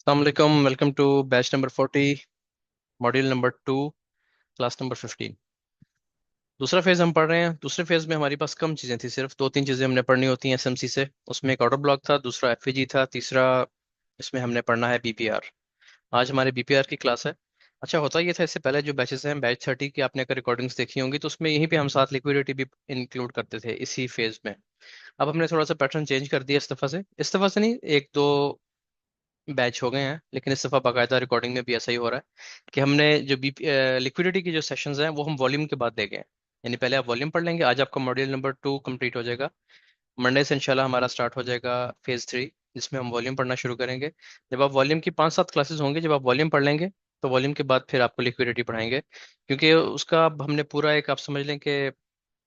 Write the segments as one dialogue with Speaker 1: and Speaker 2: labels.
Speaker 1: अस्सलाम welcome to batch number 40, module number 2, class number 15। दूसरा phase हम पढ़ रहे हैं। दूसरे फेज में हमारी पास कम चीज़ें थी, सिर्फ दो तीन चीज़ें हमने पढ़नी होती हैं एसएमसी से। उसमें एक ऑर्डर ब्लॉक था, दूसरा एफईजी था, तीसरा इसमें हमने पढ़ना है बीपीआर। आज हमारे बीपीआर की क्लास है। अच्छा, होता ये था इससे पहले जो बैचेस हैं, बैच 30 की आपने अगर रिकॉर्डिंग्स देखी होंगी तो उसमें यहीं पे हम साथ लिक्विडिटी भी इंक्लूड करते थे इसी फेज में। अब हमने थोड़ा सा पैटर्न चेंज कर दिया इस दफ़ा से नहीं, एक दो बैच हो गए हैं, लेकिन इस दफ़ा बाकायदा रिकॉर्डिंग में भी ऐसा ही हो रहा है कि हमने जो बी लिक्विडिटी की जो सेशंस हैं वो हम वॉल्यूम के बाद देंगे। यानी पहले आप वॉल्यूम पढ़ लेंगे, आज आपका मॉड्यूल नंबर 2 कंप्लीट हो जाएगा। मंडे से इंशाल्लाह हमारा स्टार्ट हो जाएगा फेज 3, जिसमें हम वॉल्यूम पढ़ना शुरू करेंगे। जब आप वॉल्यूम की 5-7 क्लासेस होंगे, जब आप वॉल्यूम पढ़ लेंगे तो वॉल्यूम के बाद फिर आपको लिक्विडिटी पढ़ाएंगे, क्योंकि उसका अब हमने पूरा एक, आप समझ लें कि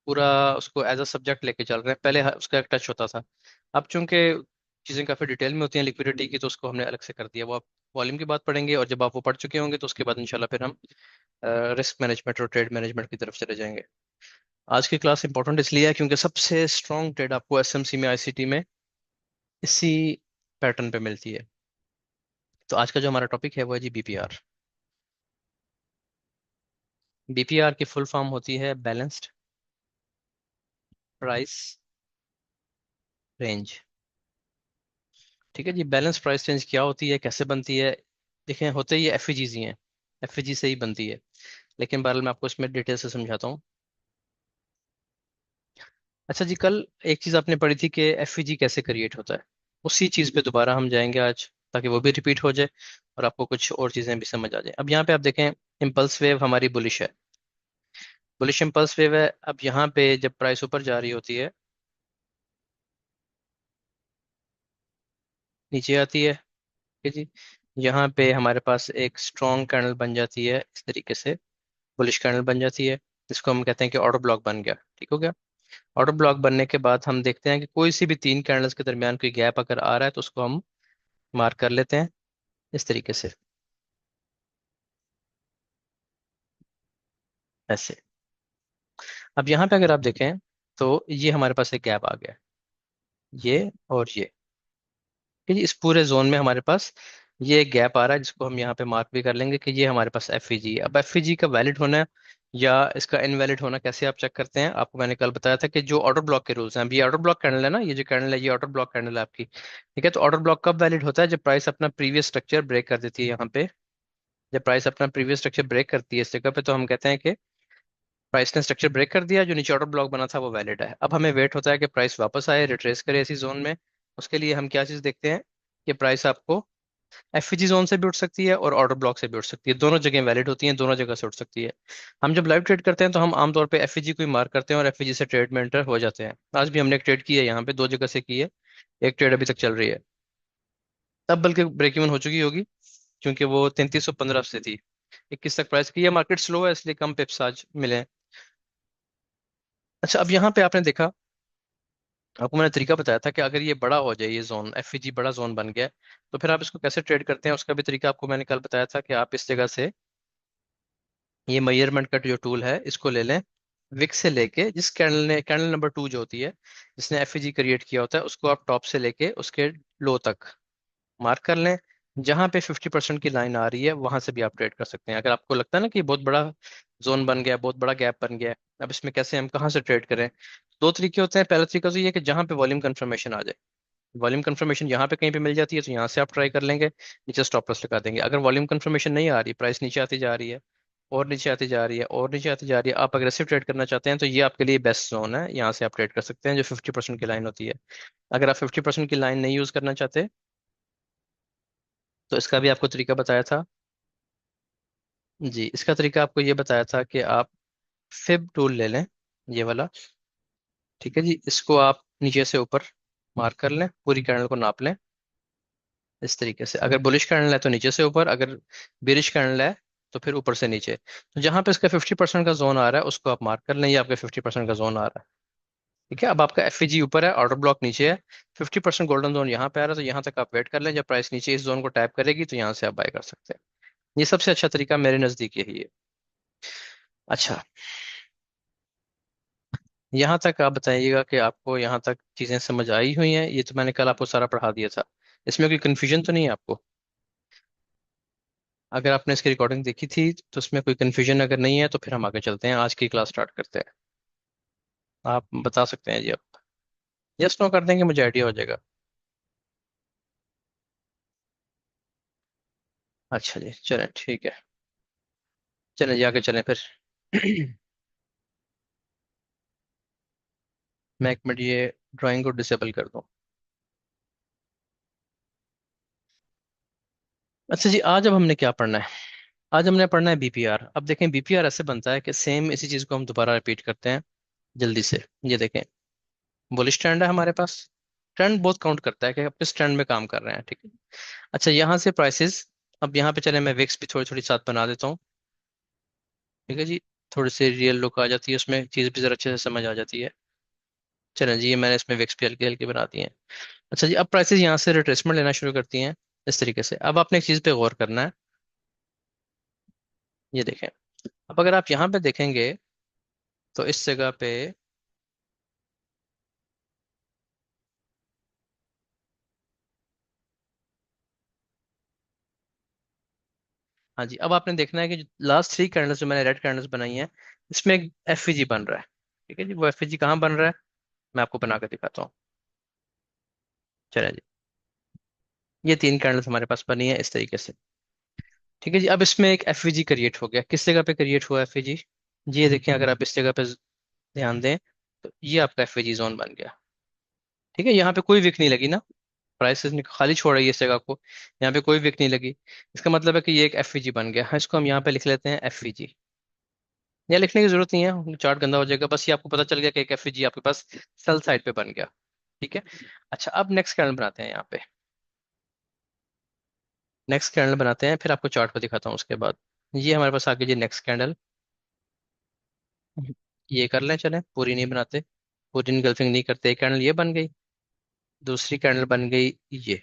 Speaker 1: पूरा उसको एज अ सब्जेक्ट लेके चल रहे हैं। पहले उसका एक टच होता था, अब चूंकि चीज़ें काफ़ी डिटेल में होती हैं लिक्विडिटी की, तो उसको हमने अलग से कर दिया। वो आप वॉल्यूम की बात पढ़ेंगे, और जब आप वो पढ़ चुके होंगे तो उसके बाद इंशाल्लाह फिर हम रिस्क मैनेजमेंट और ट्रेड मैनेजमेंट की तरफ चले जाएंगे। आज की क्लास इंपॉर्टेंट इसलिए है क्योंकि सबसे स्ट्रॉन्ग ट्रेड आपको एसएमसी में, आईसीटी में इसी पैटर्न पे मिलती है। तो आज का जो हमारा टॉपिक है वो है जी बीपीआर। बीपीआर की फुल फॉर्म होती है बैलेंस्ड प्राइस रेंज। ठीक है जी, बैलेंस प्राइस रेंज क्या होती है, कैसे बनती है? देखें, होते ही एफईजीज ही हैं, एफईजी से ही बनती है, लेकिन बहरहाल मैं आपको इसमें डिटेल से समझाता हूँ। अच्छा जी, कल एक चीज़ आपने पढ़ी थी कि एफईजी कैसे क्रिएट होता है, उसी चीज़ पे दोबारा हम जाएंगे आज, ताकि वो भी रिपीट हो जाए और आपको कुछ और चीज़ें भी समझ आ जाए। अब यहाँ पे आप देखें, इम्पल्स वेव हमारी बुलिश है, बुलिश इम्पल्स वेव है। अब यहाँ पे जब प्राइस ऊपर जा रही होती है, नीचे आती है, ठीक है जी, यहाँ पे हमारे पास एक स्ट्रॉन्ग कैंडल बन जाती है इस तरीके से, बुलिश कैंडल बन जाती है, जिसको हम कहते हैं कि ऑर्डर ब्लॉक बन गया। ठीक हो गया। ऑर्डर ब्लॉक बनने के बाद हम देखते हैं कि कोई सी भी तीन कैंडल्स के दरमियान कोई गैप अगर आ रहा है तो उसको हम मार्क कर लेते हैं इस तरीके से, ऐसे। अब यहाँ पे अगर आप देखें तो ये हमारे पास एक गैप आ गया, ये और ये, ठीक है जी। इस पूरे जोन में हमारे पास ये एक गैप आ रहा है, जिसको हम यहाँ पे मार्क भी कर लेंगे कि ये हमारे पास एफईजी है। अब एफईजी का वैलिड होना या इसका इनवैलिड होना कैसे आप चेक करते हैं? आपको मैंने कल बताया था कि जो ऑर्डर ब्लॉक के रूल्स हैं, अब ये ऑर्डर ब्लॉक कैंडल है ना, ये जो कैंडल है ये ऑर्डर ब्लॉक कैंडल है आपकी, ठीक है। तो ऑर्डर ब्लॉक कब वैलिड होता है? जब प्राइस अपना प्रीवियस स्ट्रक्चर ब्रेक कर देती है यहाँ पे। जब प्राइस अपना प्रीवियस स्ट्रक्चर ब्रेक करती है इस जगह पे, तो हम कहते हैं कि प्राइस ने स्ट्रक्चर ब्रेक कर दिया, जो नीचे ऑर्डर ब्लॉक बना था वो वैलिड है। अब हमें वेट होता है कि प्राइस वापस आए, रिट्रेस करे इसी जोन में। उसके लिए हम क्या चीज़ देखते हैं कि प्राइस आपको एफईजी जोन से भी उठ सकती है और ऑर्डर ब्लॉक से भी उठ सकती है, दोनों जगह वैलिड होती हैं, दोनों जगह से उठ सकती है। हम जब लाइव ट्रेड करते हैं तो हम आमतौर पे एफईजी को ही मार्क करते हैं और एफईजी से ट्रेड में एंटर हो जाते हैं। आज भी हमने एक ट्रेड की है यहाँ पे, दो जगह से की है, एक ट्रेड अभी तक चल रही है। तब बल्कि ब्रेक इवन हो चुकी होगी, क्योंकि वो 3315 से थी, 21 तक प्राइस की है। मार्केट स्लो है इसलिए कम पिप्स आज मिले हैं। अच्छा, अब यहाँ पे आपने देखा, आपको मैंने तरीका बताया था कि अगर ये बड़ा हो जाए, ये जोन एफईजी बड़ा जोन बन गया है, तो फिर आप इसको कैसे ट्रेड करते हैं, उसका भी तरीका आपको मैंने कल बताया था कि आप इस जगह से ये मेजरमेंट का जो टूल है इसको ले लें, विक से लेके, जिस कैंडल ने, कैंडल नंबर 2 जो होती है जिसने एफईजी क्रिएट किया होता है, उसको आप टॉप से लेके उसके लो तक मार्क कर लें। जहां पे 50% की लाइन आ रही है वहां से भी आप ट्रेड कर सकते हैं। अगर आपको लगता है ना कि ये बहुत बड़ा जोन बन गया, बहुत बड़ा गैप बन गया है, अब इसमें कैसे, हम कहाँ से ट्रेड करें? दो तरीके होते हैं। पहला तरीका तो ये है कि जहां पे वॉल्यूम कंफर्मेशन आ जाए, वॉल्यूम कंफर्मेशन यहाँ पे कहीं पे मिल जाती है तो यहाँ से आप ट्राई कर लेंगे, नीचे स्टॉप लॉस लगा देंगे। अगर वॉल्यूम कंफर्मेशन नहीं आ रही, प्राइस नीचे आती जा रही है और नीचे आती जा रही है और नीचे आती जा रही है, आप अग्रेसिव ट्रेड करना चाहते हैं, तो ये आपके लिए बेस्ट जोन है, यहाँ से आप ट्रेड कर सकते हैं जो 50% की लाइन होती है। अगर आप 50% की लाइन नहीं यूज करना चाहते तो इसका भी आपको तरीका बताया था जी। इसका तरीका आपको ये बताया था कि आप फिब टूल ले लें, ये वाला, ठीक है जी। इसको आप नीचे से ऊपर मार्क कर लें, पूरी कैंडल को नाप लें इस तरीके से। अगर बुलिश कैंडल है तो नीचे से ऊपर, अगर बेरिश कैंडल है तो फिर ऊपर से नीचे। तो जहां पे इसका 50% का जोन आ रहा है उसको आप मार्क कर लें, ये आपका 50% का जोन आ रहा है, ठीक है। अब आपका एफईजी ऊपर है, ऑर्डर ब्लॉक नीचे है, 50% गोल्डन जोन यहाँ पे आ रहा है, तो यहाँ तक आप वेट कर लें, जब प्राइस नीचे इस जोन को टैप करेगी तो यहाँ से आप बाय कर सकते हैं। ये सबसे अच्छा तरीका मेरे नजदीक यही है। अच्छा, यहाँ तक आप बताइएगा कि आपको यहाँ तक चीजें समझ आई हुई हैं? ये तो मैंने कल आपको सारा पढ़ा दिया था, इसमें कोई कंफ्यूजन तो नहीं है आपको? अगर आपने इसकी रिकॉर्डिंग देखी थी तो उसमें कोई कंफ्यूजन अगर नहीं है तो फिर हम आगे चलते हैं, आज की क्लास स्टार्ट करते हैं। आप बता सकते हैं जी, आप यस नो कर देंगे, मुझे आइडिया हो जाएगा। अच्छा जी, चलें ठीक है। चलें जी, आगे चलें फिर। मैं एक मिनट ये ड्राइंग को डिसेबल कर दूं। अच्छा जी, आज अब हमने क्या पढ़ना है? आज हमने पढ़ना है बीपीआर। अब देखें, बीपीआर ऐसे बनता है कि सेम इसी चीज को हम दोबारा रिपीट करते हैं जल्दी से। ये देखें, बुलिश ट्रेंड है हमारे पास। ट्रेंड बहुत काउंट करता है कि आप किस ट्रेंड में काम कर रहे हैं, ठीक है। अच्छा, यहाँ से प्राइसेस, अब यहाँ पे चले, मैं विक्स भी थोड़ी थोड़ी साथ बना देता हूँ। ठीक है जी, थोड़ी सी रियल लुक आ जाती है उसमें, चीज़ भी जरा अच्छे से समझ आ जाती है। चलें जी, ये मैंने इसमें विक्स भी हल्की हल्की बना दी है। अच्छा जी, अब प्राइसेस यहाँ से रिट्रेसमेंट लेना शुरू करती हैं इस तरीके से। अब आपने एक चीज़ पे गौर करना है। ये देखें, अब अगर आप यहाँ पे देखेंगे तो इस जगह पे, हाँ जी, अब आपने देखना है कि लास्ट थ्री कैंडल्स जो मैंने रेड कैंडल्स बनाई हैं, इसमें एक एफईजी बन रहा है। ठीक है जी, वो एफईजी कहाँ बन रहा है, मैं आपको बना कर दिखाता हूँ। चलिए जी, ये तीन कैंडल्स हमारे पास बनी है इस तरीके से। ठीक है जी, अब इसमें एक एफईजी क्रिएट हो गया। किस जगह पे क्रिएट हुआ एफईजी? ये देखें, अगर आप इस जगह पे ध्यान दें तो ये आपका एफईजी जोन बन गया। ठीक है, यहाँ पे कोई विक नहीं लगी ना, प्राइसेस ने खाली छोड़ा है ये इस जगह को। यहाँ पे कोई विक नहीं लगी। इसका मतलब है कि ये एक एफईजी बन गया। हाँ, इसको हम यहाँ पे लिख लेते हैं एफईजी। यह लिखने की जरूरत नहीं है, चार्ट गंदा हो जाएगा, बस ये आपको पता चल गया कि एक एफईजी आपके पास सेल साइड पे बन गया। ठीक है। अच्छा, अब नेक्स्ट कैंडल बनाते हैं यहाँ पे। नेक्स्ट कैंडल बनाते हैं, फिर आपको चार्ट पर दिखाता हूँ उसके बाद। ये हमारे पास आ गई जी नेक्स्ट कैंडल। ये कर लें, चलें, पूरी नहीं बनाते, पूरी इनगल्फिंग नहीं करते। एक कैंडल ये बन गई, दूसरी कैंडल बन गई ये।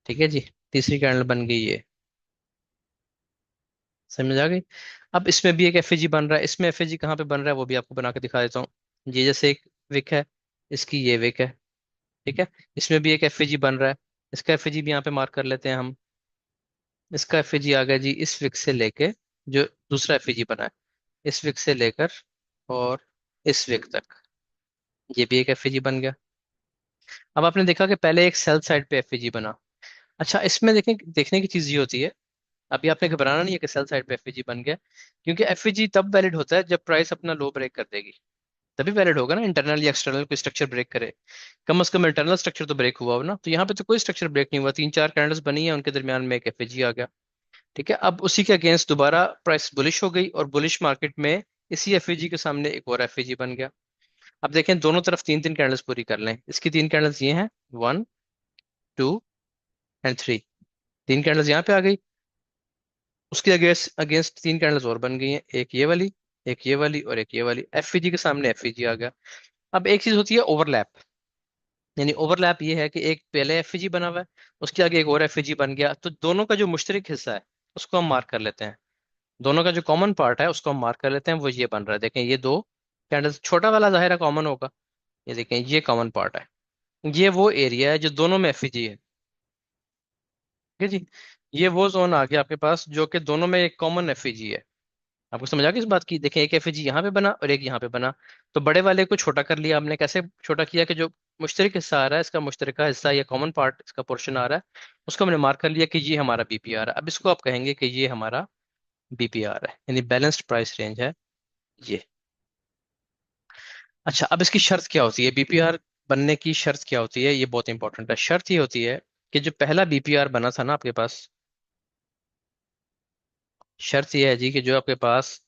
Speaker 1: ठीक है जी, तीसरी कैंडल बन गई ये। समझ आ गई? अब इसमें भी एक एफएजी बन रहा है। इसमें एफएजी कहाँ पे बन रहा है वो भी आपको बना के दिखा देता हूँ। ये जैसे एक विक है, इसकी ये विक है। ठीक है, इसमें भी एक एफएजी बन रहा है। इसका एफएजी भी यहाँ पे मार्क कर लेते हैं हम। इसका एफएजी आ गया जी इस विक से लेके, जो दूसरा एफएजी बना है, इस विक से लेकर और इस विक तक, ये भी एक एफएजी बन गया। अब आपने देखा कि पहले एक सेल साइड पे एफएजी बना। अच्छा, इसमें देखें, देखने की चीज ये होती है, अभी आपने घबराना नहीं है कि सेल साइड पे एफईजी बन गया, क्योंकि एफईजी तब वैलिड होता है जब प्राइस अपना लो ब्रेक कर देगी, तभी वैलिड होगा ना। इंटरनल या एक्सटर्नल कोई स्ट्रक्चर ब्रेक करे, कम से कम इंटरनल स्ट्रक्चर तो ब्रेक हुआ हो ना। तो यहाँ पे तो कोई स्ट्रक्चर ब्रेक नहीं हुआ, तीन चार कैंडल्स बनी है, उनके दरमियान में एक एफईजी आ गया। ठीक है, अब उसी के अगेंस्ट दोबारा प्राइस बुलिश हो गई, और बुलिश मार्केट में इसी एफईजी के सामने एक और एफईजी बन गया। अब देखें, दोनों तरफ तीन तीन कैंडल्स पूरी कर लें। इसकी तीन कैंडल्स ये हैं, वन, टू एंड थ्री। तीन कैंडल्स यहाँ पे आ गई। उसके अगेंस्ट अगेंस्ट तीन कैंडल्स और बन गई हैं, एक ये वाली, एक ये वाली और एक ये वाली। एफईजी के सामने एफईजी आ गया। अब एक चीज होती है ओवरलैप, यानी ओवरलैप ये है कि एक पहले एफईजी बना हुआ है, उसके आगे एक और एफईजी बन गया, तो दोनों का जो मुश्तरक हिस्सा है उसको हम मार्क कर लेते हैं। दोनों का जो कॉमन पार्ट है उसको हम मार्क कर लेते हैं, वो ये बन रहा है। देखें, ये दो कैंडल्स, छोटा वाला जाहिर है कॉमन होगा। ये देखें, ये कॉमन पार्ट है। ये वो एरिया है जो दोनों में एफईजी है। ठीक है जी, ये वो जोन आ गया आपके पास जो कि दोनों में एक कॉमन एफईजी है। आपको समझ आ गई इस बात की? देखें, एक एफएजी यहाँ पे बना और एक यहाँ पे बना, तो बड़े वाले को छोटा कर लिया हमने। कैसे छोटा किया कि जो मुश्तरक हिस्सा आ रहा है, इसका मुश्तरका हिस्सा या कॉमन पार्ट, इसका पोर्शन आ रहा है, उसको हमने मार्क कर लिया कि ये हमारा बीपीआर है। अब इसको आप कहेंगे कि ये हमारा बीपीआर है, यानी बैलेंस्ड प्राइस रेंज है ये। अच्छा, अब इसकी शर्त क्या होती है? बीपीआर बनने की शर्त क्या होती है? ये बहुत इंपॉर्टेंट है। शर्त ये होती है कि जो पहला बीपीआर बना था ना आपके पास, शर्त ये है जी कि जो आपके पास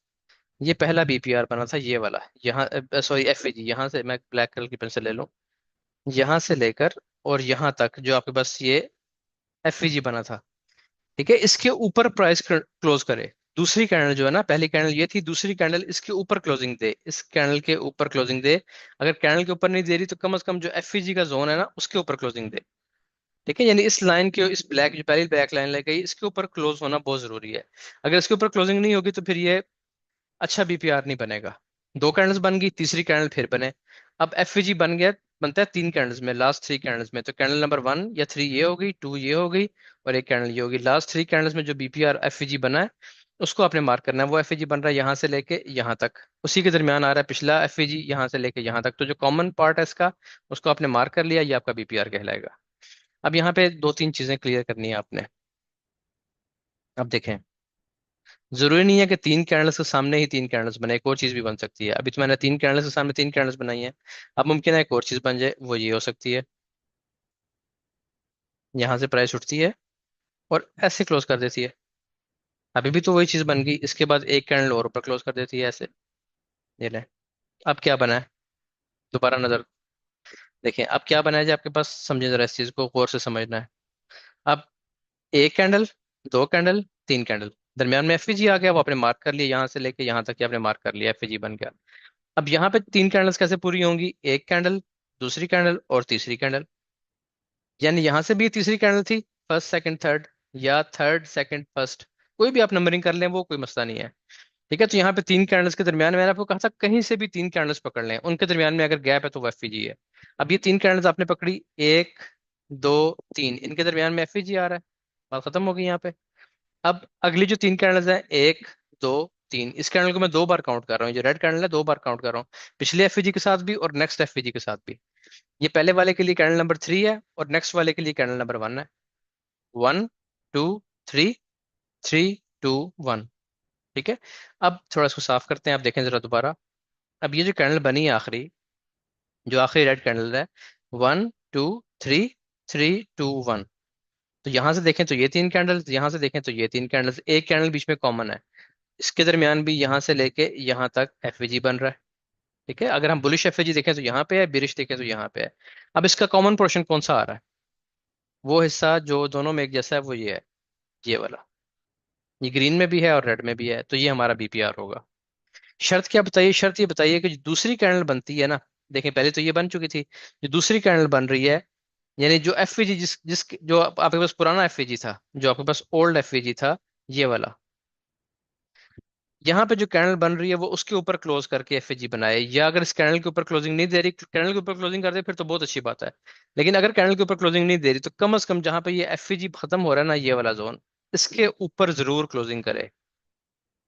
Speaker 1: ये पहला बीपीआर बना था, ये वाला, यहाँ, सॉरी एफईजी, यहाँ से मैं ब्लैक कलर की पेंसिल ले लूँ, यहाँ से लेकर और यहाँ तक जो आपके पास ये एफईजी बना था, ठीक है, इसके ऊपर प्राइस क्लोज करे। दूसरी कैंडल जो है ना, पहली कैंडल ये थी, दूसरी कैंडल इसके ऊपर क्लोजिंग दे, इस कैंडल के ऊपर क्लोजिंग दे। अगर कैंडल के ऊपर नहीं दे रही तो कम से कम जो एफईजी का जोन है ना उसके ऊपर क्लोजिंग दे। ठीक है, यानी इस लाइन के, इस ब्लैक जो पहली ब्लैक लाइन लग गई, इसके ऊपर क्लोज होना बहुत जरूरी है। अगर इसके ऊपर क्लोजिंग नहीं होगी तो फिर ये अच्छा बीपीआर नहीं बनेगा। दो कैंडल्स बन गई, तीसरी कैंडल फिर बने। अब एफईजी बन गया, बनता है 3 कैंडल्स में, लास्ट 3 कैंडल्स में। तो कैंडल नंबर 1 या 3 ये हो गई, 2 ये हो गई, और एक कैंडल ये होगी। लास्ट 3 कैंडल्स में जो बीपीआर एफईजी बना है उसको आपने मार्क करना है। वो एफईजी बन रहा है यहाँ से लेके यहाँ तक, उसी के दरमियान आ रहा है पिछला एफईजी यहाँ से लेके यहाँ तक। तो जो कॉमन पार्ट है इसका, उसको आपने मार्क कर लिया, ये आपका बीपीआर कहलाएगा। अब यहाँ पे दो तीन चीजें क्लियर करनी है आपने। अब देखें, जरूरी नहीं है कि 3 कैंडल्स के सामने ही 3 कैंडल्स बने, एक और चीज भी बन सकती है। अभी तो मैंने 3 कैंडल्स के सामने 3 कैंडल्स बनाई है। अब मुमकिन है एक और चीज बन जाए, वो ये हो सकती है, यहाँ से प्राइस उठती है और ऐसे क्लोज कर देती है। अभी भी तो वही चीज बन गई, इसके बाद एक कैंडल और ऊपर क्लोज कर देती है ऐसे। ये ले, अब क्या बना है, दोबारा नजर देखें। अब क्या बना है जी आपके पास, समझे जरा, इस चीज को गौर से समझना है। अब एक कैंडल, 2 कैंडल, 3 कैंडल, दरमियान में एफईजी आ गया, वो आपने मार्क कर लिया, यहाँ से लेके यहाँ तक ही आपने मार्क कर लिया, एफईजी बन गया। अब यहाँ पे 3 कैंडल्स कैसे पूरी होंगी, एक कैंडल, दूसरी कैंडल और तीसरी कैंडल। यानी यहाँ से भी तीसरी कैंडल थी, फर्स्ट सेकंड थर्ड, या थर्ड सेकंड फर्स्ट, कोई भी आप नंबरिंग कर लें, वो कोई मसला नहीं है। ठीक है, तो यहाँ पे 3 कैंडल्स के दरमियान मैंने आपको कहा था कहीं से भी 3 कैंडल्स पकड़ लें, उनके दरमियान में अगर गैप है तो वो एफईजी है। अब ये 3 कैंडल्स आपने पकड़ी, 1, 2, 3, इनके दरमियान में एफईजी आ रहा है, बात खत्म हो गई यहाँ पे। अब अगली जो 3 कैंडल्स हैं, 1, 2, 3, इस कैंडल को मैं 2 बार काउंट कर रहा हूँ, जो रेड कैंडल है 2 बार काउंट कर रहा हूँ, पिछले एफईजी के साथ भी और नेक्स्ट एफईजी के साथ भी। ये पहले वाले के लिए कैंडल नंबर 3 है और नेक्स्ट वाले के लिए कैंडल नंबर 1 है। 1, 2, 3, 3, 2, 1। ठीक है, अब थोड़ा इसको साफ करते हैं, आप देखें जरा दोबारा। अब ये जो कैंडल बनी है आखिरी, जो आखिरी रेड कैंडल है, 1, 2, 3, 3, 2, 1। तो यहां से देखें तो ये 3 कैंडल्स, यहां से देखें तो ये 3 कैंडल्स, एक कैंडल बीच में कॉमन है, इसके दरमियान भी यहाँ से लेके यहाँ तक एफवीजी बन रहा है। ठीक है, अगर हम बुलिश एफवीजी देखें तो यहाँ पे है, बिरिश देखें तो यहाँ पे है। अब इसका कॉमन पोर्शन कौन सा आ रहा है, वो हिस्सा जो दोनों में एक जैसा है, वो ये है, ये वाला। ये ग्रीन में भी है और रेड में भी है, तो ये हमारा बीपीआर होगा। शर्त क्या बताइए, शर्त ये बताइए कि जो दूसरी कैंडल बनती है ना, देखें पहले तो ये बन चुकी थी, जो दूसरी कैंडल बन रही है, यानी जो एफवीजी जिस जिस जो आपके पास पुराना एफवीजी था, जो आपके पास ओल्ड एफवीजी था, ये वाला, यहाँ पे जो कैंडल बन रही है वो उसके ऊपर क्लोज करके एफएजी बनाए। या अगर इस कैंडल के ऊपर क्लोजिंग नहीं दे रही, कैंडल के ऊपर क्लोजिंग कर दे फिर तो बहुत अच्छी बात है। लेकिन अगर कैंडल के ऊपर क्लोजिंग नहीं दे रही तो कम से कम जहां पे ये एफएजी खत्म हो रहा है ना, ये वाला जोन, इसके ऊपर जरूर क्लोजिंग करे।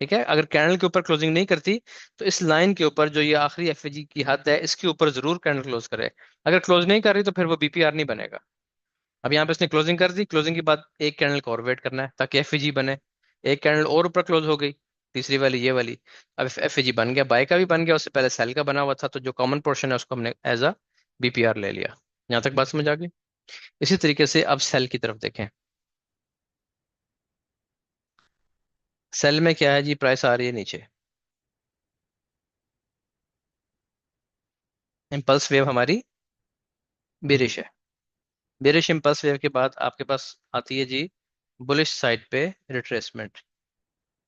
Speaker 1: ठीक है, अगर कैंडल के ऊपर क्लोजिंग नहीं करती तो इस लाइन के ऊपर जो ये आखिरी एफएजी की हद है, इसके ऊपर जरूर कैंडल क्लोज करे। अगर क्लोज नहीं कर रही तो फिर वो बीपीआर नहीं बनेगा। अब यहाँ पे इसने क्लोजिंग कर दी, क्लोजिंग के बाद एक कैंडल को और वेट करना है ताकि एफईजी बने। एक कैंडल और ऊपर क्लोज हो गई, तीसरी वाली ये वाली। अब एफईजी बन गया, बाय का भी बन गया, उससे पहले सेल का बना हुआ था, तो जो कॉमन पोर्शन है उसको हमने एज अ बीपीआर ले लिया। यहाँ तक बात समझ आ गई। इसी तरीके से अब सेल की तरफ देखें। सेल में क्या है जी, प्राइस आ रही है नीचे, इम्पल्स वेव हमारी बेरिश है। बेरिश इम्पल्स वेव के बाद आपके पास आती है जी बुलिश साइड पे रिट्रेसमेंट।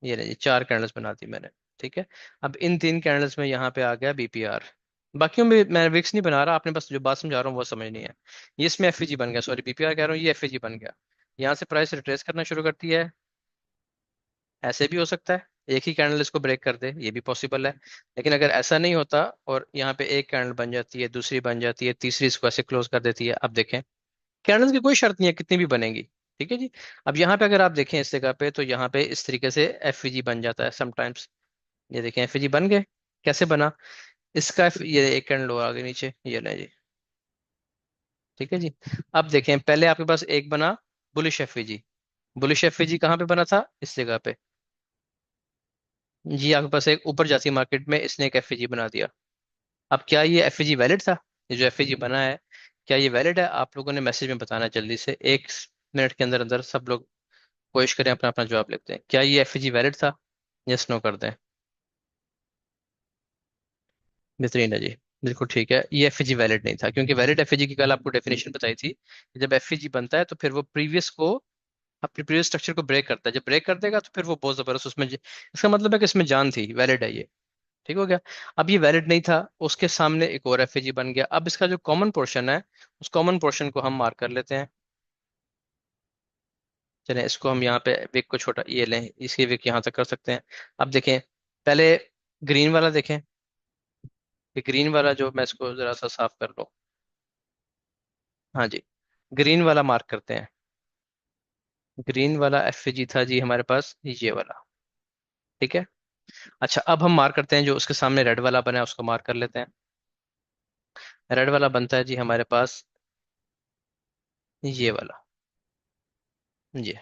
Speaker 1: ये नहीं, 4 कैंडल्स बना दी मैंने। ठीक है, अब इन 3 कैंडल्स में यहाँ पे आ गया बीपीआर। बाकियों में मैं विक्स नहीं बना रहा, आपने बस जो बात समझा रहा हूँ वो समझनी है। ये इसमें एफईजी बन गया, सॉरी बीपीआर कह रहा हूँ, ये एफईजी बन गया। यहाँ से प्राइस रिट्रेस करना शुरू करती है, ऐसे भी हो सकता है एक ही कैंडल इसको ब्रेक कर दे, ये भी पॉसिबल है। लेकिन अगर ऐसा नहीं होता और यहाँ पे एक कैंडल बन जाती है, दूसरी बन जाती है, तीसरी इसको ऐसे क्लोज कर देती है। अब देखें, कैंडल्स की कोई शर्त नहीं है, कितनी भी बनेगी। ठीक है जी। अब यहाँ पे अगर आप देखें इस जगह पे, तो यहाँ पे इस तरीके से एफईजी बन जाता है समटाइम्स। ये देखें एफईजी बन गए, कैसे बना इसका ये एक कैंडल और आगे नीचे, ये लें जी। ठीक है जी। अब देखें, पहले आपके पास एक बना बुलिश एफईजी। बुलिश एफईजी कहाँ पे बना था, इस जगह पे जी। आपके पास एक ऊपर जाती मार्केट में इसने एक एफईजी बना दिया। अब क्या ये एफईजी वैलिड था, ये जो एफईजी बना है क्या ये वैलिड है? आप लोगों ने मैसेज में बताना है जल्दी से, 1 मिनट के अंदर अंदर सब लोग कोशिश करें, अपना अपना जवाब लिखते हैं, क्या ये एफईजी वैलिड था? यस नो कर दें। बेहतरीन है जी, बिल्कुल ठीक है, ये एफईजी वैलिड नहीं था, क्योंकि वैलिड एफईजी की कल आपको डेफिनेशन बताई थी कि जब एफईजी बनता है तो फिर वो प्रीवियस को, अपने प्रीवियस स्ट्रक्चर को ब्रेक करता है। जब ब्रेक कर देगा तो फिर वो बहुत जबरदस्त उसमें इसका मतलब है कि इसमें जान थी, वैलिड है ये। ठीक हो गया। अब ये वैलिड नहीं था, उसके सामने एक और एफईजी बन गया। अब इसका जो कॉमन पोर्शन है, उस कॉमन पोर्शन को हम मार्क कर लेते हैं। चलें, इसको हम यहाँ पे विक को छोटा ये लें, इसकी विक यहाँ तक कर सकते हैं। अब देखें, पहले ग्रीन वाला देखें, कि ग्रीन वाला जो, मैं इसको जरा सा साफ कर लूँ। हाँ जी, ग्रीन वाला मार्क करते हैं। ग्रीन वाला एफ जी था जी हमारे पास, ये वाला। ठीक है। अच्छा, अब हम मार्क करते हैं जो उसके सामने रेड वाला बना है, उसको मार्क कर लेते हैं। रेड वाला बनता है जी हमारे पास ये वाला। ये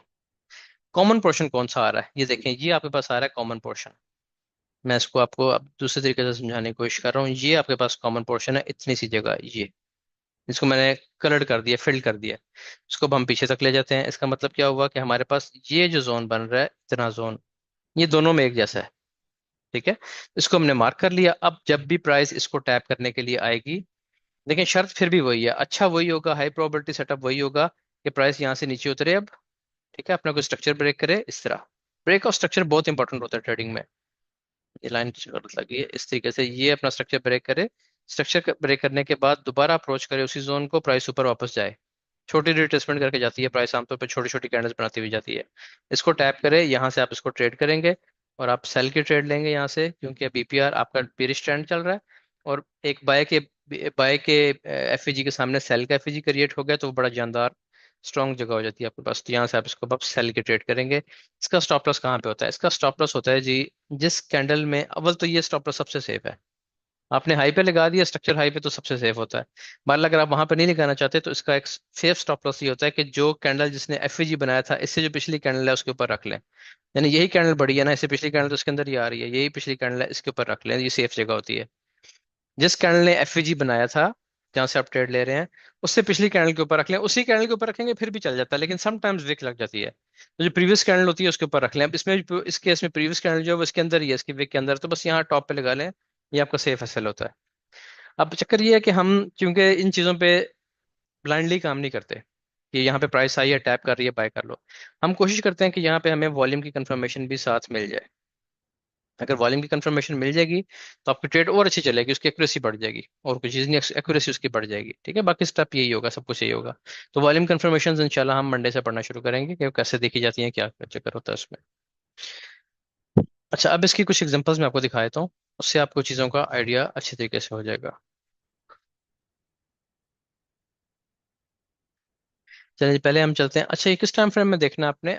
Speaker 1: कॉमन पोर्शन कौन सा आ रहा है, ये देखें, ये आपके पास आ रहा है कॉमन पोर्शन। मैं इसको आपको अब दूसरे तरीके से समझाने की कोशिश कर रहा हूँ। ये आपके पास कॉमन पोर्शन है, इतनी सी जगह ये, इसको मैंने कलर्ड कर दिया, फिल कर दिया। इसको अब हम पीछे तक ले जाते हैं। इसका मतलब क्या हुआ कि हमारे पास ये जो जोन बन रहा है, इतना जोन, ये दोनों में एक जैसा है। ठीक है। इसको हमने मार्क कर लिया। अब जब भी प्राइस इसको टैप करने के लिए आएगी, लेकिन शर्त फिर भी वही है, अच्छा वही होगा, हाई प्रोबेबिलिटी सेटअप वही होगा कि प्राइस यहाँ से नीचे उतरे अब। ठीक है, अपना कोई स्ट्रक्चर ब्रेक करे इस तरह। ब्रेक ऑफ स्ट्रक्चर बहुत इंपॉर्टेंट होता है ट्रेडिंग में। ये लाइन गलत लगी है, इस तरीके से ये अपना स्ट्रक्चर ब्रेक करे। स्ट्रक्चर ब्रेक करने के बाद दोबारा अप्रोच करे उसी जोन को, प्राइस ऊपर वापस जाए। छोटी रिट्रेसमेंट करके जाती है प्राइस, आमतौर पर छोटी छोटी कैंडल्स बनाती हुई जाती है। इसको टैप करे, यहाँ से आप इसको ट्रेड करेंगे और आप सेल की ट्रेड लेंगे यहाँ से, क्योंकि बीपीआर आपका बेरिश ट्रेंड चल रहा है। और एक बाय के एफईजी के सामने सेल का एफईजी क्रिएट हो गया, तो वो बड़ा जानदार स्ट्रॉन्ग जगह हो जाती है आपके पास। तो यहाँ से आप इसको वापस सेल के ट्रेड करेंगे। इसका स्टॉप लॉस कहाँ पे होता है? इसका स्टॉप लॉस होता है जी, जिस कैंडल में अव्वल तो ये स्टॉप लॉस सबसे सेफ है। आपने हाई पे लगा दिया स्ट्रक्चर हाई पे, तो सबसे सेफ होता है। मान लो अगर आप वहां पे नहीं लगाना चाहते, तो इसका एक सेफ स्टॉप लॉस ये होता है कि जो कैंडल जिसने एफईजी बनाया था, इससे जो पिछली कैंडल है उसके ऊपर रख लें। यानी यही कैंडल बड़ी है ना, इससे पिछली कैंडल तो इसके अंदर ही आ रही है, यही पिछली कैंडल है, इसके ऊपर रख लें, ये सेफ जगह होती है। जिस कैंडल ने एफईजी बनाया था, जहां से आप ट्रेड ले रहे हैं, उससे पिछली कैंडल के ऊपर रख लें। उसी कैंडल के ऊपर रखेंगे फिर भी चल जाता है, लेकिन समटाइम्स विक लग जाती है। तो जो प्रीवियस कैंडल होती है उसके ऊपर रख लें। अब इसमें इस केस में प्रीवियस कैंडल जो है वो इसके अंदर ही है, इसकी विक के अंदर, तो बस यहाँ टॉप पे लगा लें। ये आपका सेफ एसएल होता है। अब चक्कर ये है कि हम क्योंकि इन चीज़ों पे ब्लाइंडली काम नहीं करते कि यहाँ पे प्राइस आई है, टैप कर रही है, बाय कर लो। हम कोशिश करते हैं कि यहाँ पे हमें वॉल्यूम की कंफर्मेशन भी साथ मिल जाए। अगर वॉल्यूम की कंफर्मेशन मिल जाएगी, तो आपकी ट्रेड और अच्छी चलेगी, उसकी एक्यूरेसी बढ़ जाएगी, और कुछ चीज़ नहीं, एक्यूरेसी उसकी बढ़ जाएगी। ठीक है, बाकी स्टेप यही होगा, सब कुछ यही होगा। तो वॉल्यूम कंफर्मेशन इंशाल्लाह हम मंडे से पढ़ना शुरू करेंगे कि वो कैसे देखी जाती हैं, क्या चक्कर होता है उसमें। अच्छा, अब इसकी कुछ एग्जांपल्स मैं आपको दिखा देता हूँ, उससे आपको चीज़ों का आइडिया अच्छे तरीके से हो जाएगा। चलिए पहले हम चलते हैं। अच्छा, ये किस टाइम फ्रेम में देखना है आपने?